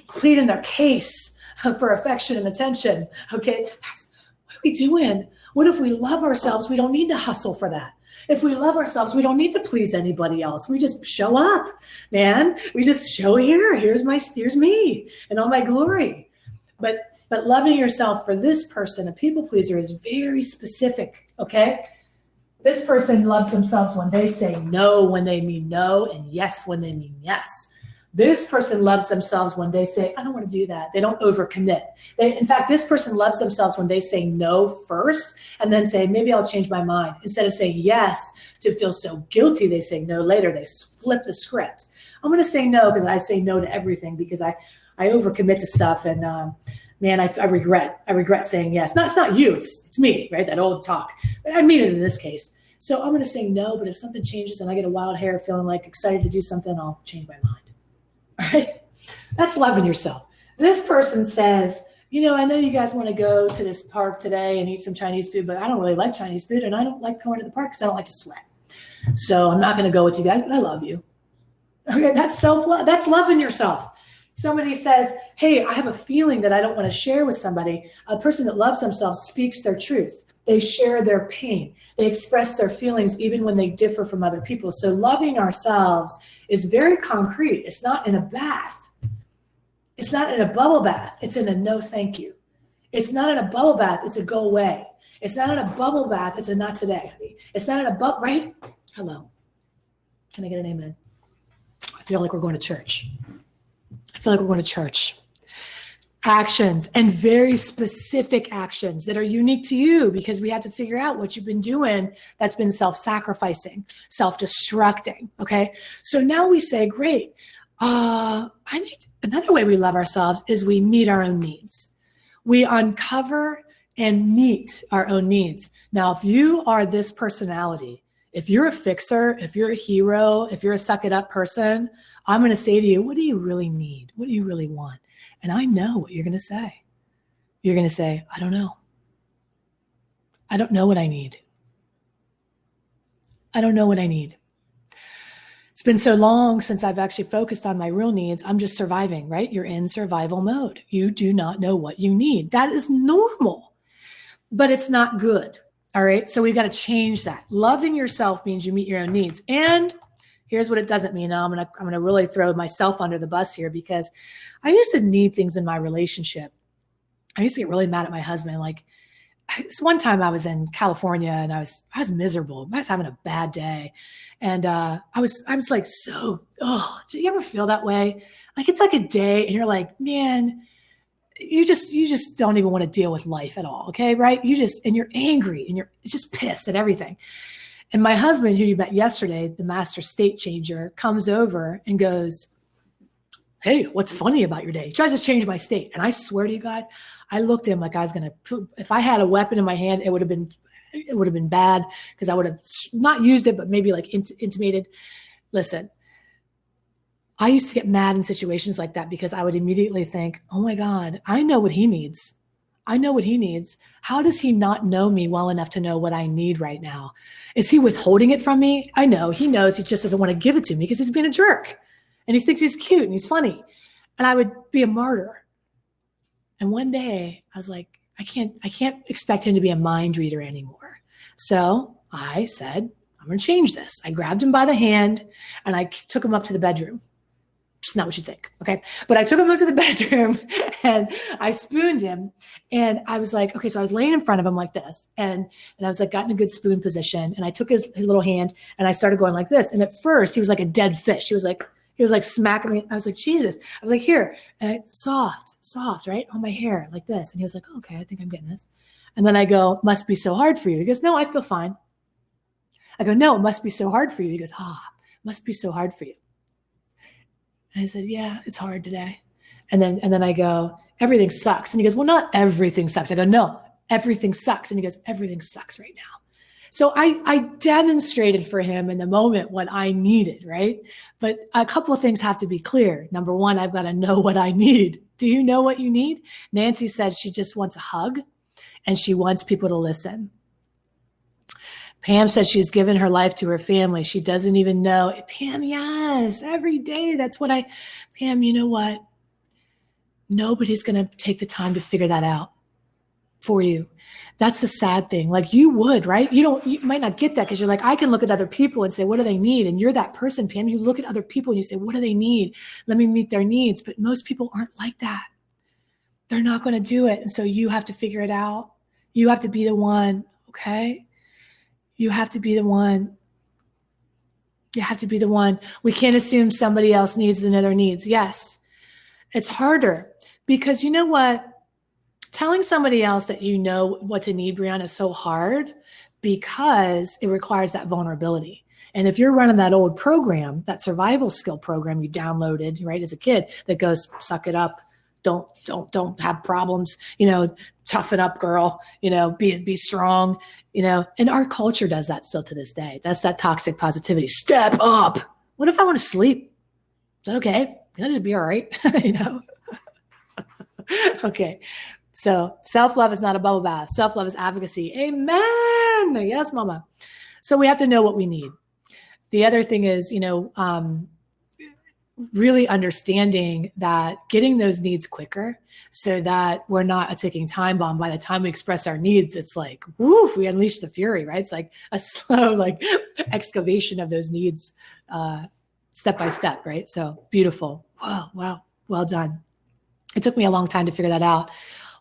pleading their case for affection and attention. Okay, what are we doing? What if we love ourselves? We don't need to hustle for that. If we love ourselves, we don't need to please anybody else. We just show up, man. We just show here. Here's me and all my glory. But loving yourself for this person, a people pleaser, is very specific. Okay. This person loves themselves when they say no, when they mean no, and yes, when they mean yes. This person loves themselves when they say, I don't want to do that. They don't overcommit. In fact, this person loves themselves when they say no first and then say, maybe I'll change my mind. Instead of saying yes to feel so guilty, they say no later. They flip the script. I'm going to say no because I say no to everything because I overcommit to stuff. And man, I regret saying yes. No, it's not you. It's me, right? That old talk. I mean it in this case. So I'm going to say no, but if something changes and I get a wild hair feeling like excited to do something, I'll change my mind. All right. That's loving yourself. This person says, I know you guys want to go to this park today and eat some Chinese food, but I don't really like Chinese food and I don't like going to the park because I don't like to sweat. So I'm not going to go with you guys, but I love you. Okay. That's self-love. That's loving yourself. Somebody says, hey, I have a feeling that I don't want to share with somebody. A person that loves themselves speaks their truth. They share their pain. They express their feelings even when they differ from other people. So loving ourselves is very concrete. It's not in a bath. It's not in a bubble bath. It's in a no thank you. It's not in a bubble bath. It's a go away. It's not in a bubble bath. It's a not today. It's not in a bubble, right? Hello. Can I get an amen? I feel like we're going to church. Actions, and very specific actions that are unique to you, because we have to figure out what you've been doing that's been self-sacrificing, self-destructing. Okay. So now we say, great. Another way we love ourselves is we meet our own needs. We uncover and meet our own needs. Now, if you are this personality, if you're a fixer, if you're a hero, if you're a suck it up person, I'm going to say to you, what do you really need? What do you really want? And I know what you're going to say. You're going to say, I don't know. I don't know what I need. I don't know what I need. It's been so long since I've actually focused on my real needs. I'm just surviving, right? You're in survival mode. You do not know what you need. That is normal, but it's not good. All right. So we've got to change that. Loving yourself means you meet your own needs. And here's what it doesn't mean. Now I'm going to really throw myself under the bus here, because I used to need things in my relationship. I used to get really mad at my husband. Like this one time I was in California and I was miserable. I was having a bad day. And I was like, do you ever feel that way? Like it's like a day and you're like, man, you just don't even want to deal with life at all. Okay. Right. And you're angry and you're just pissed at everything. And my husband, who you met yesterday, the master state changer, comes over and goes, hey, what's funny about your day? He tries to change my state. And I swear to you guys, I looked at him like I was going to, if I had a weapon in my hand, it would have been bad, because I would have not used it, but maybe like intimated. Listen, I used to get mad in situations like that because I would immediately think, oh my God, I know what he needs. I know what he needs. How does he not know me well enough to know what I need right now? Is he withholding it from me? I know he knows. He just doesn't want to give it to me because he's being a jerk and he thinks he's cute and he's funny. And I would be a martyr. And one day I was like, I can't expect him to be a mind reader anymore. So I said, I'm going to change this. I grabbed him by the hand and I took him up to the bedroom. It's not what you think. Okay. But I took him up to the bedroom and I spooned him, and I was like, okay, so I was laying in front of him like this. And I was like, got in a good spoon position, and I took his little hand and I started going like this. And at first he was like a dead fish. He was like smacking me. I was like, Jesus. I was like, here, soft, right? On my hair like this. And he was like, oh, okay, I think I'm getting this. And then I go, must be so hard for you. He goes, no, I feel fine. I go, no, it must be so hard for you. He goes, must be so hard for you. And I said, yeah, it's hard today. And then I go, everything sucks. And he goes, well, not everything sucks. I go, no, everything sucks. And he goes, everything sucks right now. So I demonstrated for him in the moment what I needed, right? But a couple of things have to be clear. Number one, I've got to know what I need. Do you know what you need? Nancy said she just wants a hug and she wants people to listen. Pam said she's given her life to her family. She doesn't even know. Pam, yes, every day. Pam, you know what? Nobody's going to take the time to figure that out for you. That's the sad thing. Like you would, right? You might not get that because you're like, I can look at other people and say, what do they need? And you're that person, Pam. You look at other people and you say, what do they need? Let me meet their needs. But most people aren't like that. They're not going to do it. And so you have to figure it out. You have to be the one, okay? You have to be the one. You have to be the one. We can't assume somebody else needs another needs. Yes, it's harder because you know what? Telling somebody else that you know what to need, Brianna, is so hard because it requires that vulnerability. And if you're running that old program, that survival skill program you downloaded, right, as a kid that goes, suck it up, don't have problems, toughen up, girl, be strong, and our culture does that still to this day. That's that toxic positivity. Step up. What if I want to sleep? Is that okay? That'll just be all right. Okay. So self-love is not a bubble bath. Self-love is advocacy. Amen. Yes, mama. So we have to know what we need. The other thing is, really understanding that getting those needs quicker so that we're not a ticking time bomb. By the time we express our needs, it's like, woo, we unleash the fury, right? It's like a slow, excavation of those needs, step by step, right? So beautiful. Wow. Well done. It took me a long time to figure that out.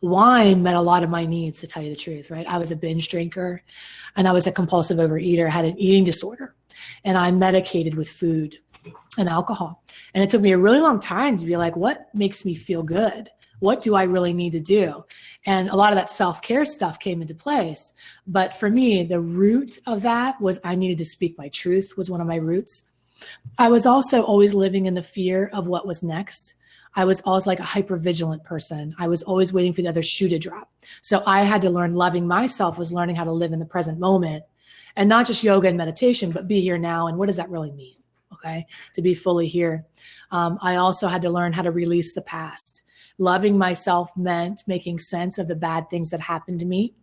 Wine met a lot of my needs, to tell you the truth, right? I was a binge drinker and I was a compulsive overeater, had an eating disorder, and I medicated with food and alcohol. And it took me a really long time to be like, what makes me feel good? What do I really need to do? And a lot of that self-care stuff came into place. But for me, the root of that was I needed to speak my truth was one of my roots. I was also always living in the fear of what was next. I was always like a hypervigilant person. I was always waiting for the other shoe to drop. So I had to learn loving myself was learning how to live in the present moment and not just yoga and meditation, but be here now. And what does that really mean? Okay, to be fully here. I also had to learn how to release the past. Loving myself meant making sense of the bad things that happened to me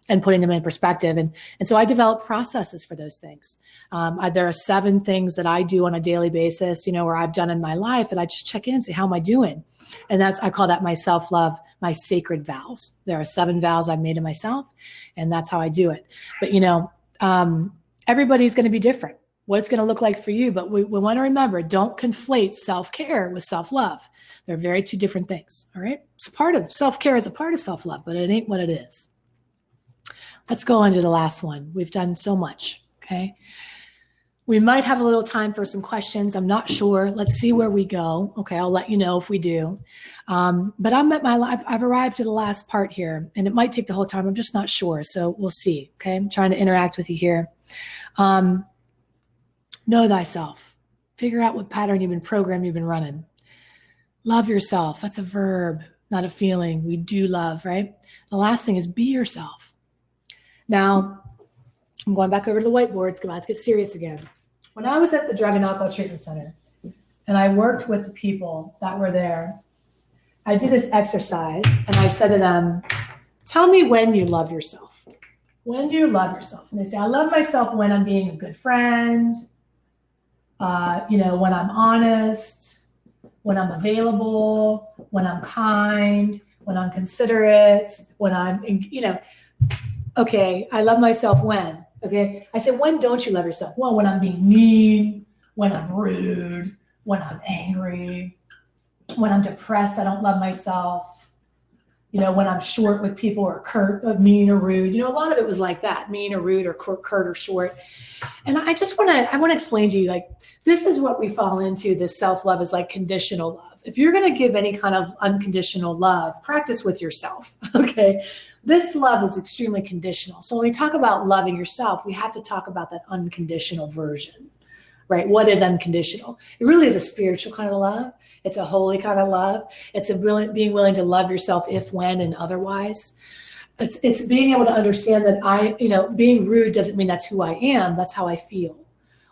and putting them in perspective. And so I developed processes for those things. There are 7 things that I do on a daily basis, or I've done in my life that I just check in and say, how am I doing? And I call that my self-love, my sacred vows. There are 7 vows I've made to myself, and that's how I do it. But, everybody's going to be different. What it's going to look like for you. But we want to remember, don't conflate self-care with self-love. They're very 2 different things. All right. It's a part of self-care is a part of self-love, but it ain't what it is. Let's go on to the last one. We've done so much. Okay. We might have a little time for some questions. I'm not sure. Let's see where we go. Okay. I'll let you know if we do. But I've arrived at the last part here, and it might take the whole time. I'm just not sure. So we'll see. Okay. I'm trying to interact with you here. Know thyself. Figure out what pattern you've been running. Love yourself. That's a verb, not a feeling. We do love, right? The last thing is be yourself. Now, I'm going back over to the whiteboard. It's about to get serious again. When I was at the Drug and Alcohol Treatment Center and I worked with the people that were there, I did this exercise and I said to them, tell me when you love yourself. When do you love yourself? And they say, I love myself when I'm being a good friend, when I'm honest, when I'm available, when I'm kind, when I'm considerate, when I'm, okay, I love myself when, okay? I said, when don't you love yourself? Well, when I'm being mean, when I'm rude, when I'm angry, when I'm depressed, I don't love myself. When I'm short with people or curt, or mean or rude, a lot of it was like that, mean or rude or curt or short. And I want to explain to you, this is what we fall into. This self-love is like conditional love. If you're going to give any kind of unconditional love, practice with yourself. Okay. This love is extremely conditional. So when we talk about loving yourself, we have to talk about that unconditional version, right? What is unconditional? It really is a spiritual kind of love. It's a holy kind of love. It's being willing to love yourself if, when, and otherwise. It's being able to understand that being rude doesn't mean that's who I am. That's how I feel.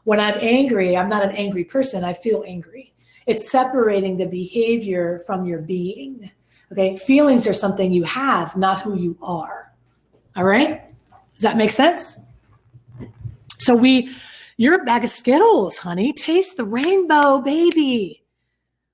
When I'm angry, I'm not an angry person. I feel angry. It's separating the behavior from your being. Okay. Feelings are something you have, not who you are. All right. Does that make sense? So you're a bag of Skittles, honey. Taste the rainbow, baby.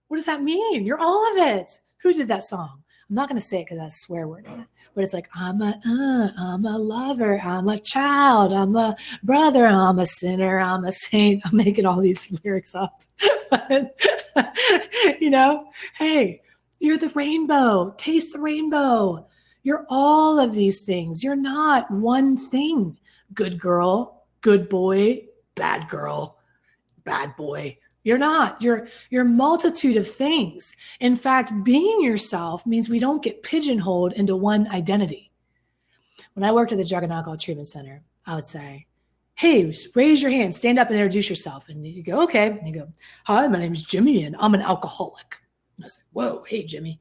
What does that mean? You're all of it. Who did that song? I'm not going to say it because that's a swear word in it, but it's like, I'm a lover, I'm a child, I'm a brother, I'm a sinner, I'm a saint. I'm making all these lyrics up. Hey, you're the rainbow. Taste the rainbow. You're all of these things. You're not one thing. Good girl, good boy, bad girl, bad boy. You're not. You're a multitude of things. In fact, being yourself means we don't get pigeonholed into one identity. When I worked at the Drug and Alcohol Treatment Center, I would say, hey, raise your hand, stand up and introduce yourself. And you go, okay. And you go, hi, my name's Jimmy and I'm an alcoholic. And I was like, whoa, hey, Jimmy.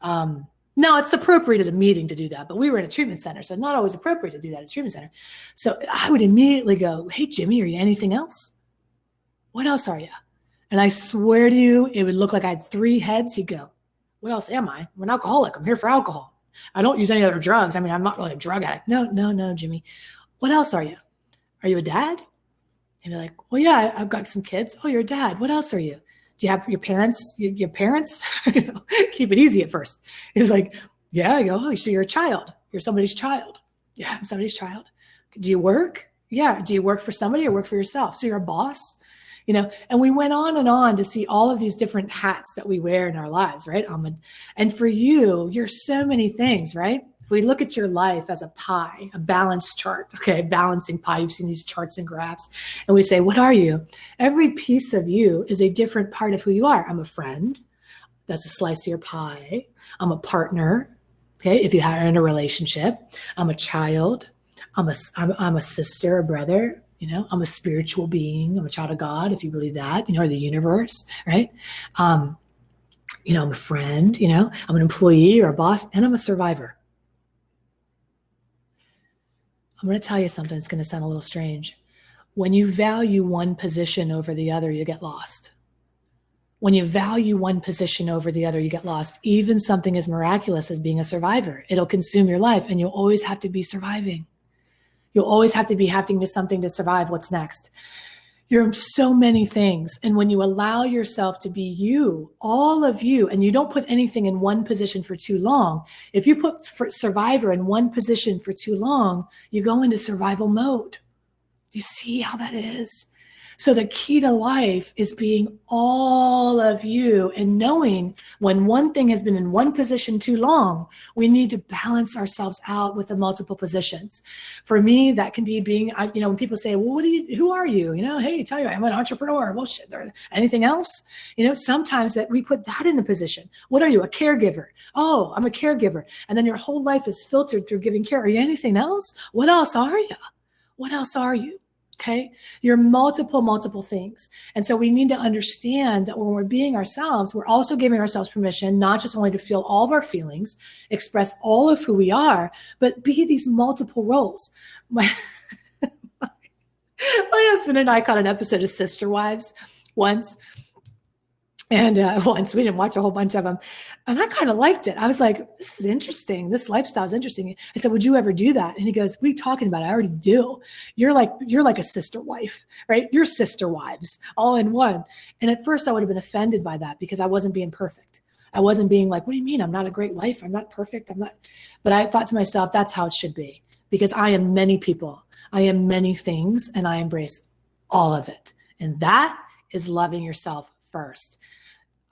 Now it's appropriate at a meeting to do that, but we were in a treatment center, so not always appropriate to do that at a treatment center. So I would immediately go, hey, Jimmy, are you anything else? What else are you? And I swear to you, it would look like I had 3 heads. He'd go, what else am I? I'm an alcoholic. I'm here for alcohol. I don't use any other drugs. I mean, I'm not really a drug addict. No, Jimmy. What else are you? Are you a dad? And you're like, well, yeah, I've got some kids. Oh, you're a dad. What else are you? Do you have your parents? Your parents? Keep it easy at first. He's like, yeah. I go, oh, so you're a child. You're somebody's child. Yeah, I'm somebody's child. Do you work? Yeah. Do you work for somebody or work for yourself? So you're a boss? And we went on to see all of these different hats that we wear in our lives, right? And for you're so many things, right? If we look at your life as a pie, a balance chart, okay, balancing pie, you've seen these charts and graphs, and we say, what are you? Every piece of you is a different part of who you are. I'm a friend. That's a slice of your pie. I'm a partner. Okay. If you are in a relationship, I'm a child. I'm a sister, a brother. I'm a spiritual being. I'm a child of God, if you believe that, or the universe, right? I'm a friend, I'm an employee or a boss, and I'm a survivor. I'm going to tell you something that's going to sound a little strange. When you value one position over the other, you get lost. When you value one position over the other, you get lost. Even something as miraculous as being a survivor, it'll consume your life, and you'll always have to be surviving. You'll always have to be having something to survive. What's next? You're so many things. And when you allow yourself to be you, all of you, and you don't put anything in one position for too long, if you put survivor in one position for too long, you go into survival mode. You see how that is? So the key to life is being all of you and knowing when one thing has been in one position too long, we need to balance ourselves out with the multiple positions. For me, that can be being, when people say, well, who are you? Hey, tell you, I'm an entrepreneur. Well, shit, anything else? Sometimes that we put that in the position. What are you? A caregiver. Oh, I'm a caregiver. And then your whole life is filtered through giving care. Are you anything else? What else are you? What else are you? Okay. You're multiple things. And so we need to understand that when we're being ourselves, we're also giving ourselves permission, not just only to feel all of our feelings, express all of who we are, but be these multiple roles. My husband and I caught an episode of Sister Wives once. And once we didn't watch a whole bunch of them. And I kind of liked it. I was like, this is interesting. This lifestyle is interesting. I said, would you ever do that? And he goes, what are you talking about? I already do. You're like a sister wife, right? You're sister wives all in one. And at first I would have been offended by that because I wasn't being perfect. I wasn't being like, what do you mean? I'm not a great wife. I'm not perfect. But I thought to myself, that's how it should be because I am many people. I am many things and I embrace all of it. And that is loving yourself first.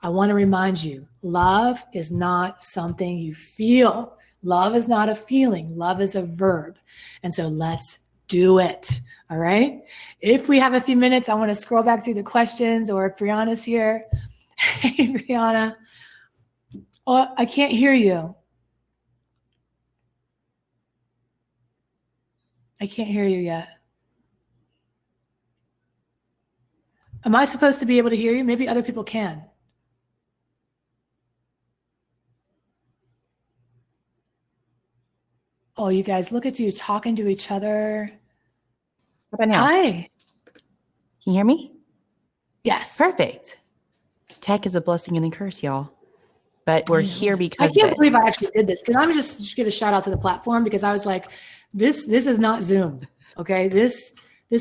I want to remind you, love is not something you feel. Love is not a feeling. Love is a verb. And so let's do it. All right. If we have a few minutes, I want to scroll back through the questions or if Brianna's here. Hey, Brianna. Oh, I can't hear you. I can't hear you yet. Am I supposed to be able to hear you? Maybe other people can. Oh, you guys, look at you talking to each other. How about now? Hi. Can you hear me? Yes. Perfect. Tech is a blessing and a curse, y'all. But we're here I because can't believe I actually did this. Can I just give a shout out to the platform? Because I was like, this is not Zoom. Okay. This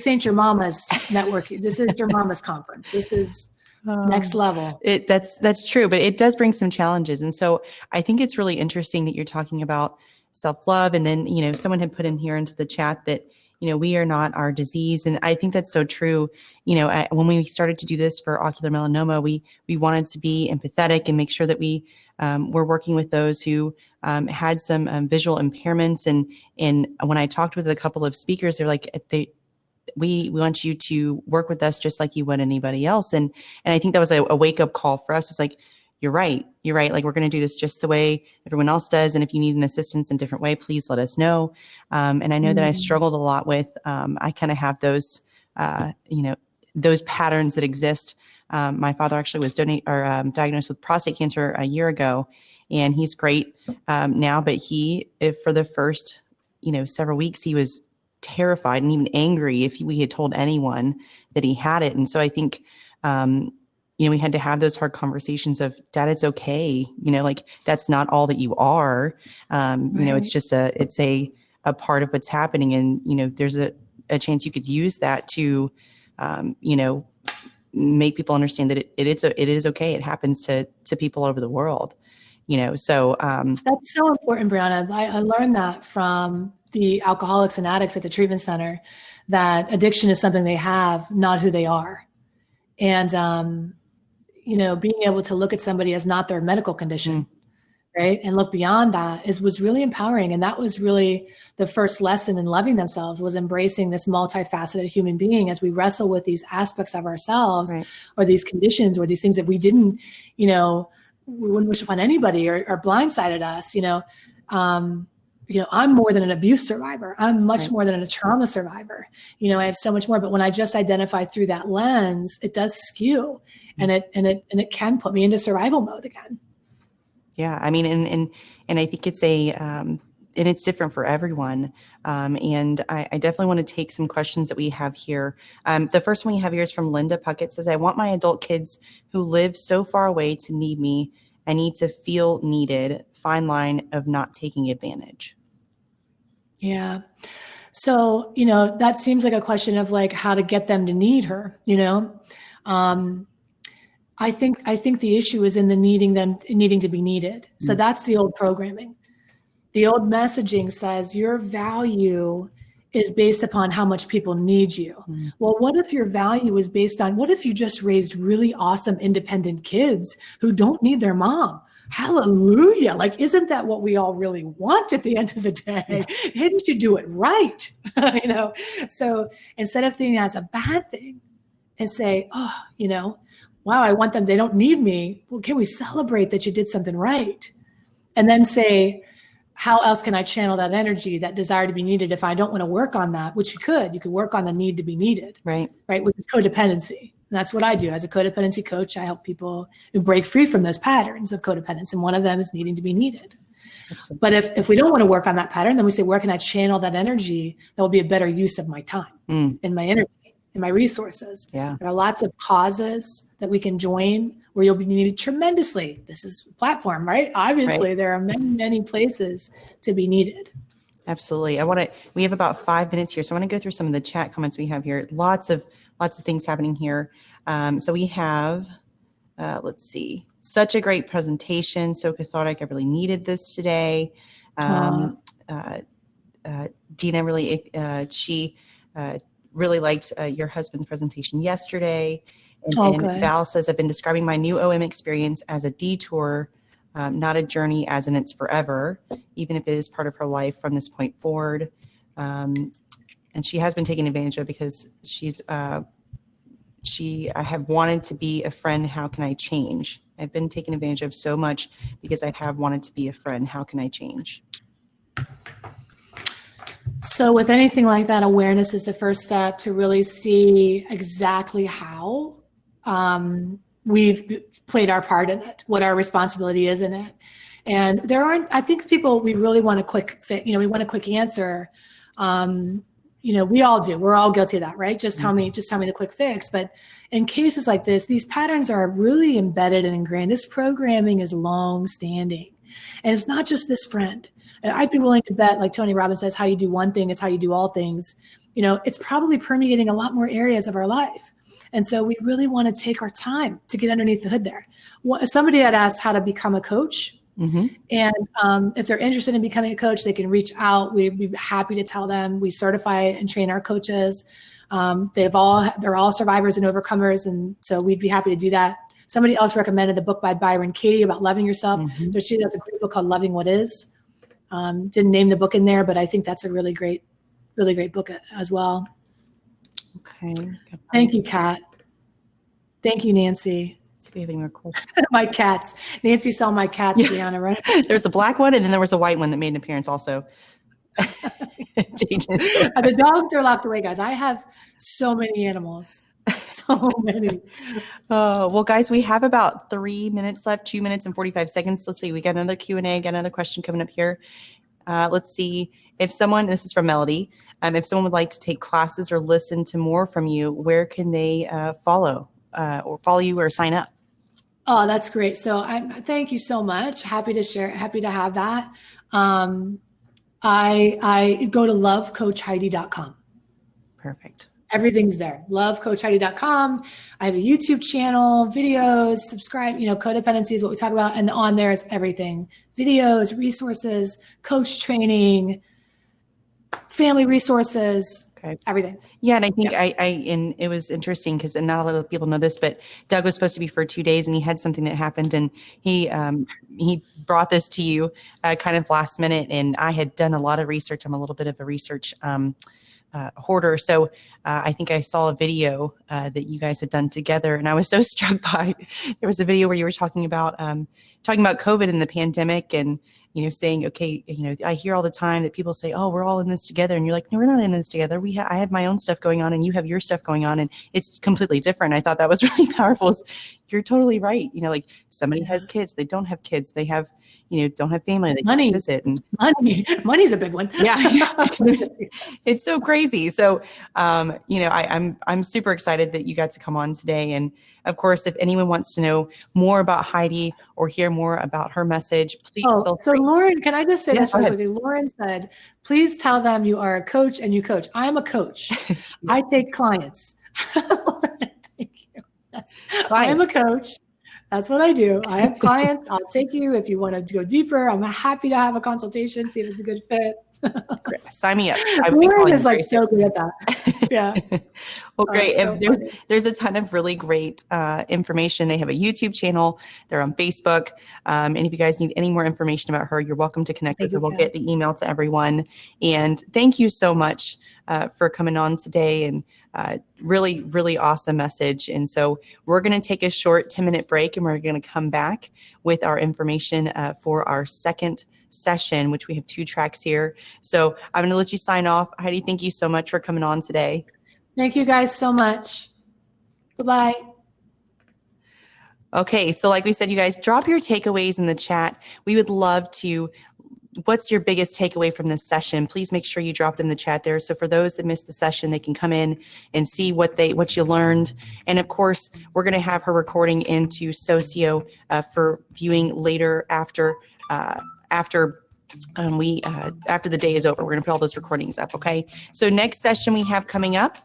ain't your mama's network. This is your mama's conference. This is next level. That's true, but it does bring some challenges. And so I think it's really interesting that you're talking about self-love. And then, someone had put in here into the chat that, we are not our disease. And I think that's so true. When we started to do this for ocular melanoma, we wanted to be empathetic and make sure that we were working with those who had some visual impairments. And when I talked with a couple of speakers, they're like, we want you to work with us just like you would anybody else. And I think that was a wake-up call for us. It's like, you're right. Like, we're going to do this just the way everyone else does. And if you need an assistance in a different way, please let us know. And I know that I struggled a lot with, I kind of have those, those patterns that exist. My father actually was diagnosed with prostate cancer a year ago, and he's great now. But for the first, several weeks, he was terrified and even angry if we had told anyone that he had it. And so I think, we had to have those hard conversations of, Dad, it's okay. Like, that's not all that you are. Right. It's just it's a part of what's happening. And, there's a chance you could use that to, make people understand that it is okay. It happens to people over the world, so. That's so important, Brianna. I learned that from the alcoholics and addicts at the treatment center, that addiction is something they have, not who they are. And, being able to look at somebody as not their medical condition, right? And look beyond that was really empowering. And that was really the first lesson in loving themselves, was embracing this multifaceted human being as we wrestle with these aspects of ourselves, right, or these conditions or these things that we didn't, we wouldn't wish upon anybody or blindsided us, I'm more than an abuse survivor. I'm much right, more than a trauma survivor. I have so much more, but when I just identify through that lens, it does skew, and it can put me into survival mode again. Yeah. I mean, and I think it's and it's different for everyone. And I definitely want to take some questions that we have here. The first one we have here is from Linda Puckett. Says, I want my adult kids who live so far away to need me. I need to feel needed. Fine line of not taking advantage. Yeah. So, that seems like a question of like how to get them to need her, I think the issue is in the needing to be needed. So that's the old programming. The old messaging says your value is based upon how much people need you. Well, what if your value is based on, what if you just raised really awesome independent kids who don't need their mom? Hallelujah. Like, isn't that what we all really want at the end of the day? Yeah. Didn't you do it right? So instead of thinking as a bad thing and say, wow, I want them, they don't need me. Well, can we celebrate that you did something right? And then say, how else can I channel that energy, that desire to be needed, if I don't want to work on that, which you could work on the need to be needed, right? Which is codependency. And that's what I do as a codependency coach. I help people break free from those patterns of codependence. And one of them is needing to be needed. Absolutely. But if we don't want to work on that pattern, then we say, where can I channel that energy that will be a better use of my time and my energy and my resources? Yeah. There are lots of causes that we can join where you'll be needed tremendously. This is a platform, right? Obviously, there are many, many places to be needed. Absolutely. We have about 5 minutes here. So I want to go through some of the chat comments we have here. Lots of things happening here. So we have, let's see, such a great presentation. So cathartic. I really needed this today. Dina she really liked your husband's presentation yesterday. And Val says, I've been describing my new OM experience as a detour, not a journey, as in it's forever, even if it is part of her life from this point forward. And she has been taken advantage of because I have wanted to be a friend. How can I change? I've been taken advantage of so much because I have wanted to be a friend. How can I change? So with anything like that, awareness is the first step to really see exactly how we've played our part in it, what our responsibility is in it. And there aren't, I think people, we really want a quick fit, we want a quick answer. We all do. We're all guilty of that, right? Just tell me the quick fix. But in cases like this, these patterns are really embedded and ingrained. This programming is long standing. And it's not just this friend. I'd be willing to bet, like Tony Robbins says, how you do one thing is how you do all things. It's probably permeating a lot more areas of our life. And so we really want to take our time to get underneath the hood there. Somebody had asked how to become a coach. Mm-hmm. And if they're interested in becoming a coach, they can reach out. We'd be happy to tell them. We certify and train our coaches. They're all survivors and overcomers. And so we'd be happy to do that. Somebody else recommended the book by Byron Katie about loving yourself. Mm-hmm. She has a great book called Loving What Is. Didn't name the book in there, but I think that's a really great book as well. Okay. Thank you, Kat. Thank you, Nancy. See if we have any more questions. My cats. Nancy saw my cats, Deanna, right? There's a black one, and then there was a white one that made an appearance also. The dogs are locked away, guys. I have so many animals. So many. Well, guys, we have about 3 minutes left, 2 minutes and 45 seconds. Let's see. We got another Q&A, got another question coming up here. Let's see. If someone, this is from Melody, if someone would like to take classes or listen to more from you, where can they follow you or sign up? Oh, that's great. So thank you so much. Happy to share. Happy to have that. I go to lovecoachheidi.com. Perfect. Everything's there. Lovecoachheidi.com. I have a YouTube channel, videos, subscribe, codependency is what we talk about. And on there is everything. Videos, resources, coach training, family resources, everything. Yeah. And I think and it was interesting because not a lot of people know this, but Doug was supposed to be for 2 days and he had something that happened and he brought this to you kind of last minute. And I had done a lot of research. I'm a little bit of a research hoarder. So I think I saw a video that you guys had done together and I was so struck by, there was a video where you were talking about COVID and the pandemic and, saying, okay, I hear all the time that people say, oh, we're all in this together. And you're like, no, we're not in this together. I have my own stuff going on and you have your stuff going on and it's completely different. I thought that was really powerful. You're totally right. Like somebody has kids, they don't have kids, they have, don't have family, they money, visit and money's a big one. Yeah. It's so crazy. So, I'm super excited that you got to come on today. And of course, if anyone wants to know more about Heidi or hear more about her message, please feel free. So Lauren, can I just say this really quickly? Lauren said, please tell them you are a coach and you coach. I am a coach. I take clients. Lauren, thank you. I am a coach. That's what I do. I have clients. I'll take you if you want to go deeper. I'm happy to have a consultation, see if it's a good fit. Sign me up. Lauren is like so good at that. Yeah. Well, great. There's a ton of really great information. They have a YouTube channel. They're on Facebook. And if you guys need any more information about her, you're welcome to connect with her. We'll get the email to everyone. And thank you so much for coming on today and really, really awesome message. And so we're going to take a short 10-minute break and we're going to come back with our information for our second session, which we have 2 tracks here. So I'm going to let you sign off. Heidi, thank you so much for coming on today. Thank you guys so much. Bye-bye. Okay. So like we said, you guys drop your takeaways in the chat. We would love to. What's your biggest takeaway from this session? Please make sure you drop it in the chat there. So for those that missed the session, they can come in and see what you learned. And of course, we're going to have her recording into Socio for viewing later after the day is over. We're going to put all those recordings up. Okay. So next session we have coming up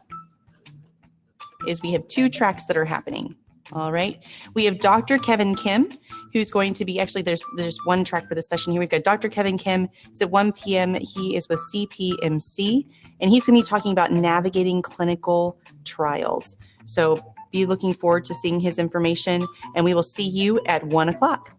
is we have 2 tracks that are happening. All right. We have Dr. Kevin Kim, who's going to be, actually there's 1 track for the session here. We've got Dr. Kevin Kim. It's at 1 p.m. He is with CPMC and he's going to be talking about navigating clinical trials. So be looking forward to seeing his information and we will see you at 1 o'clock.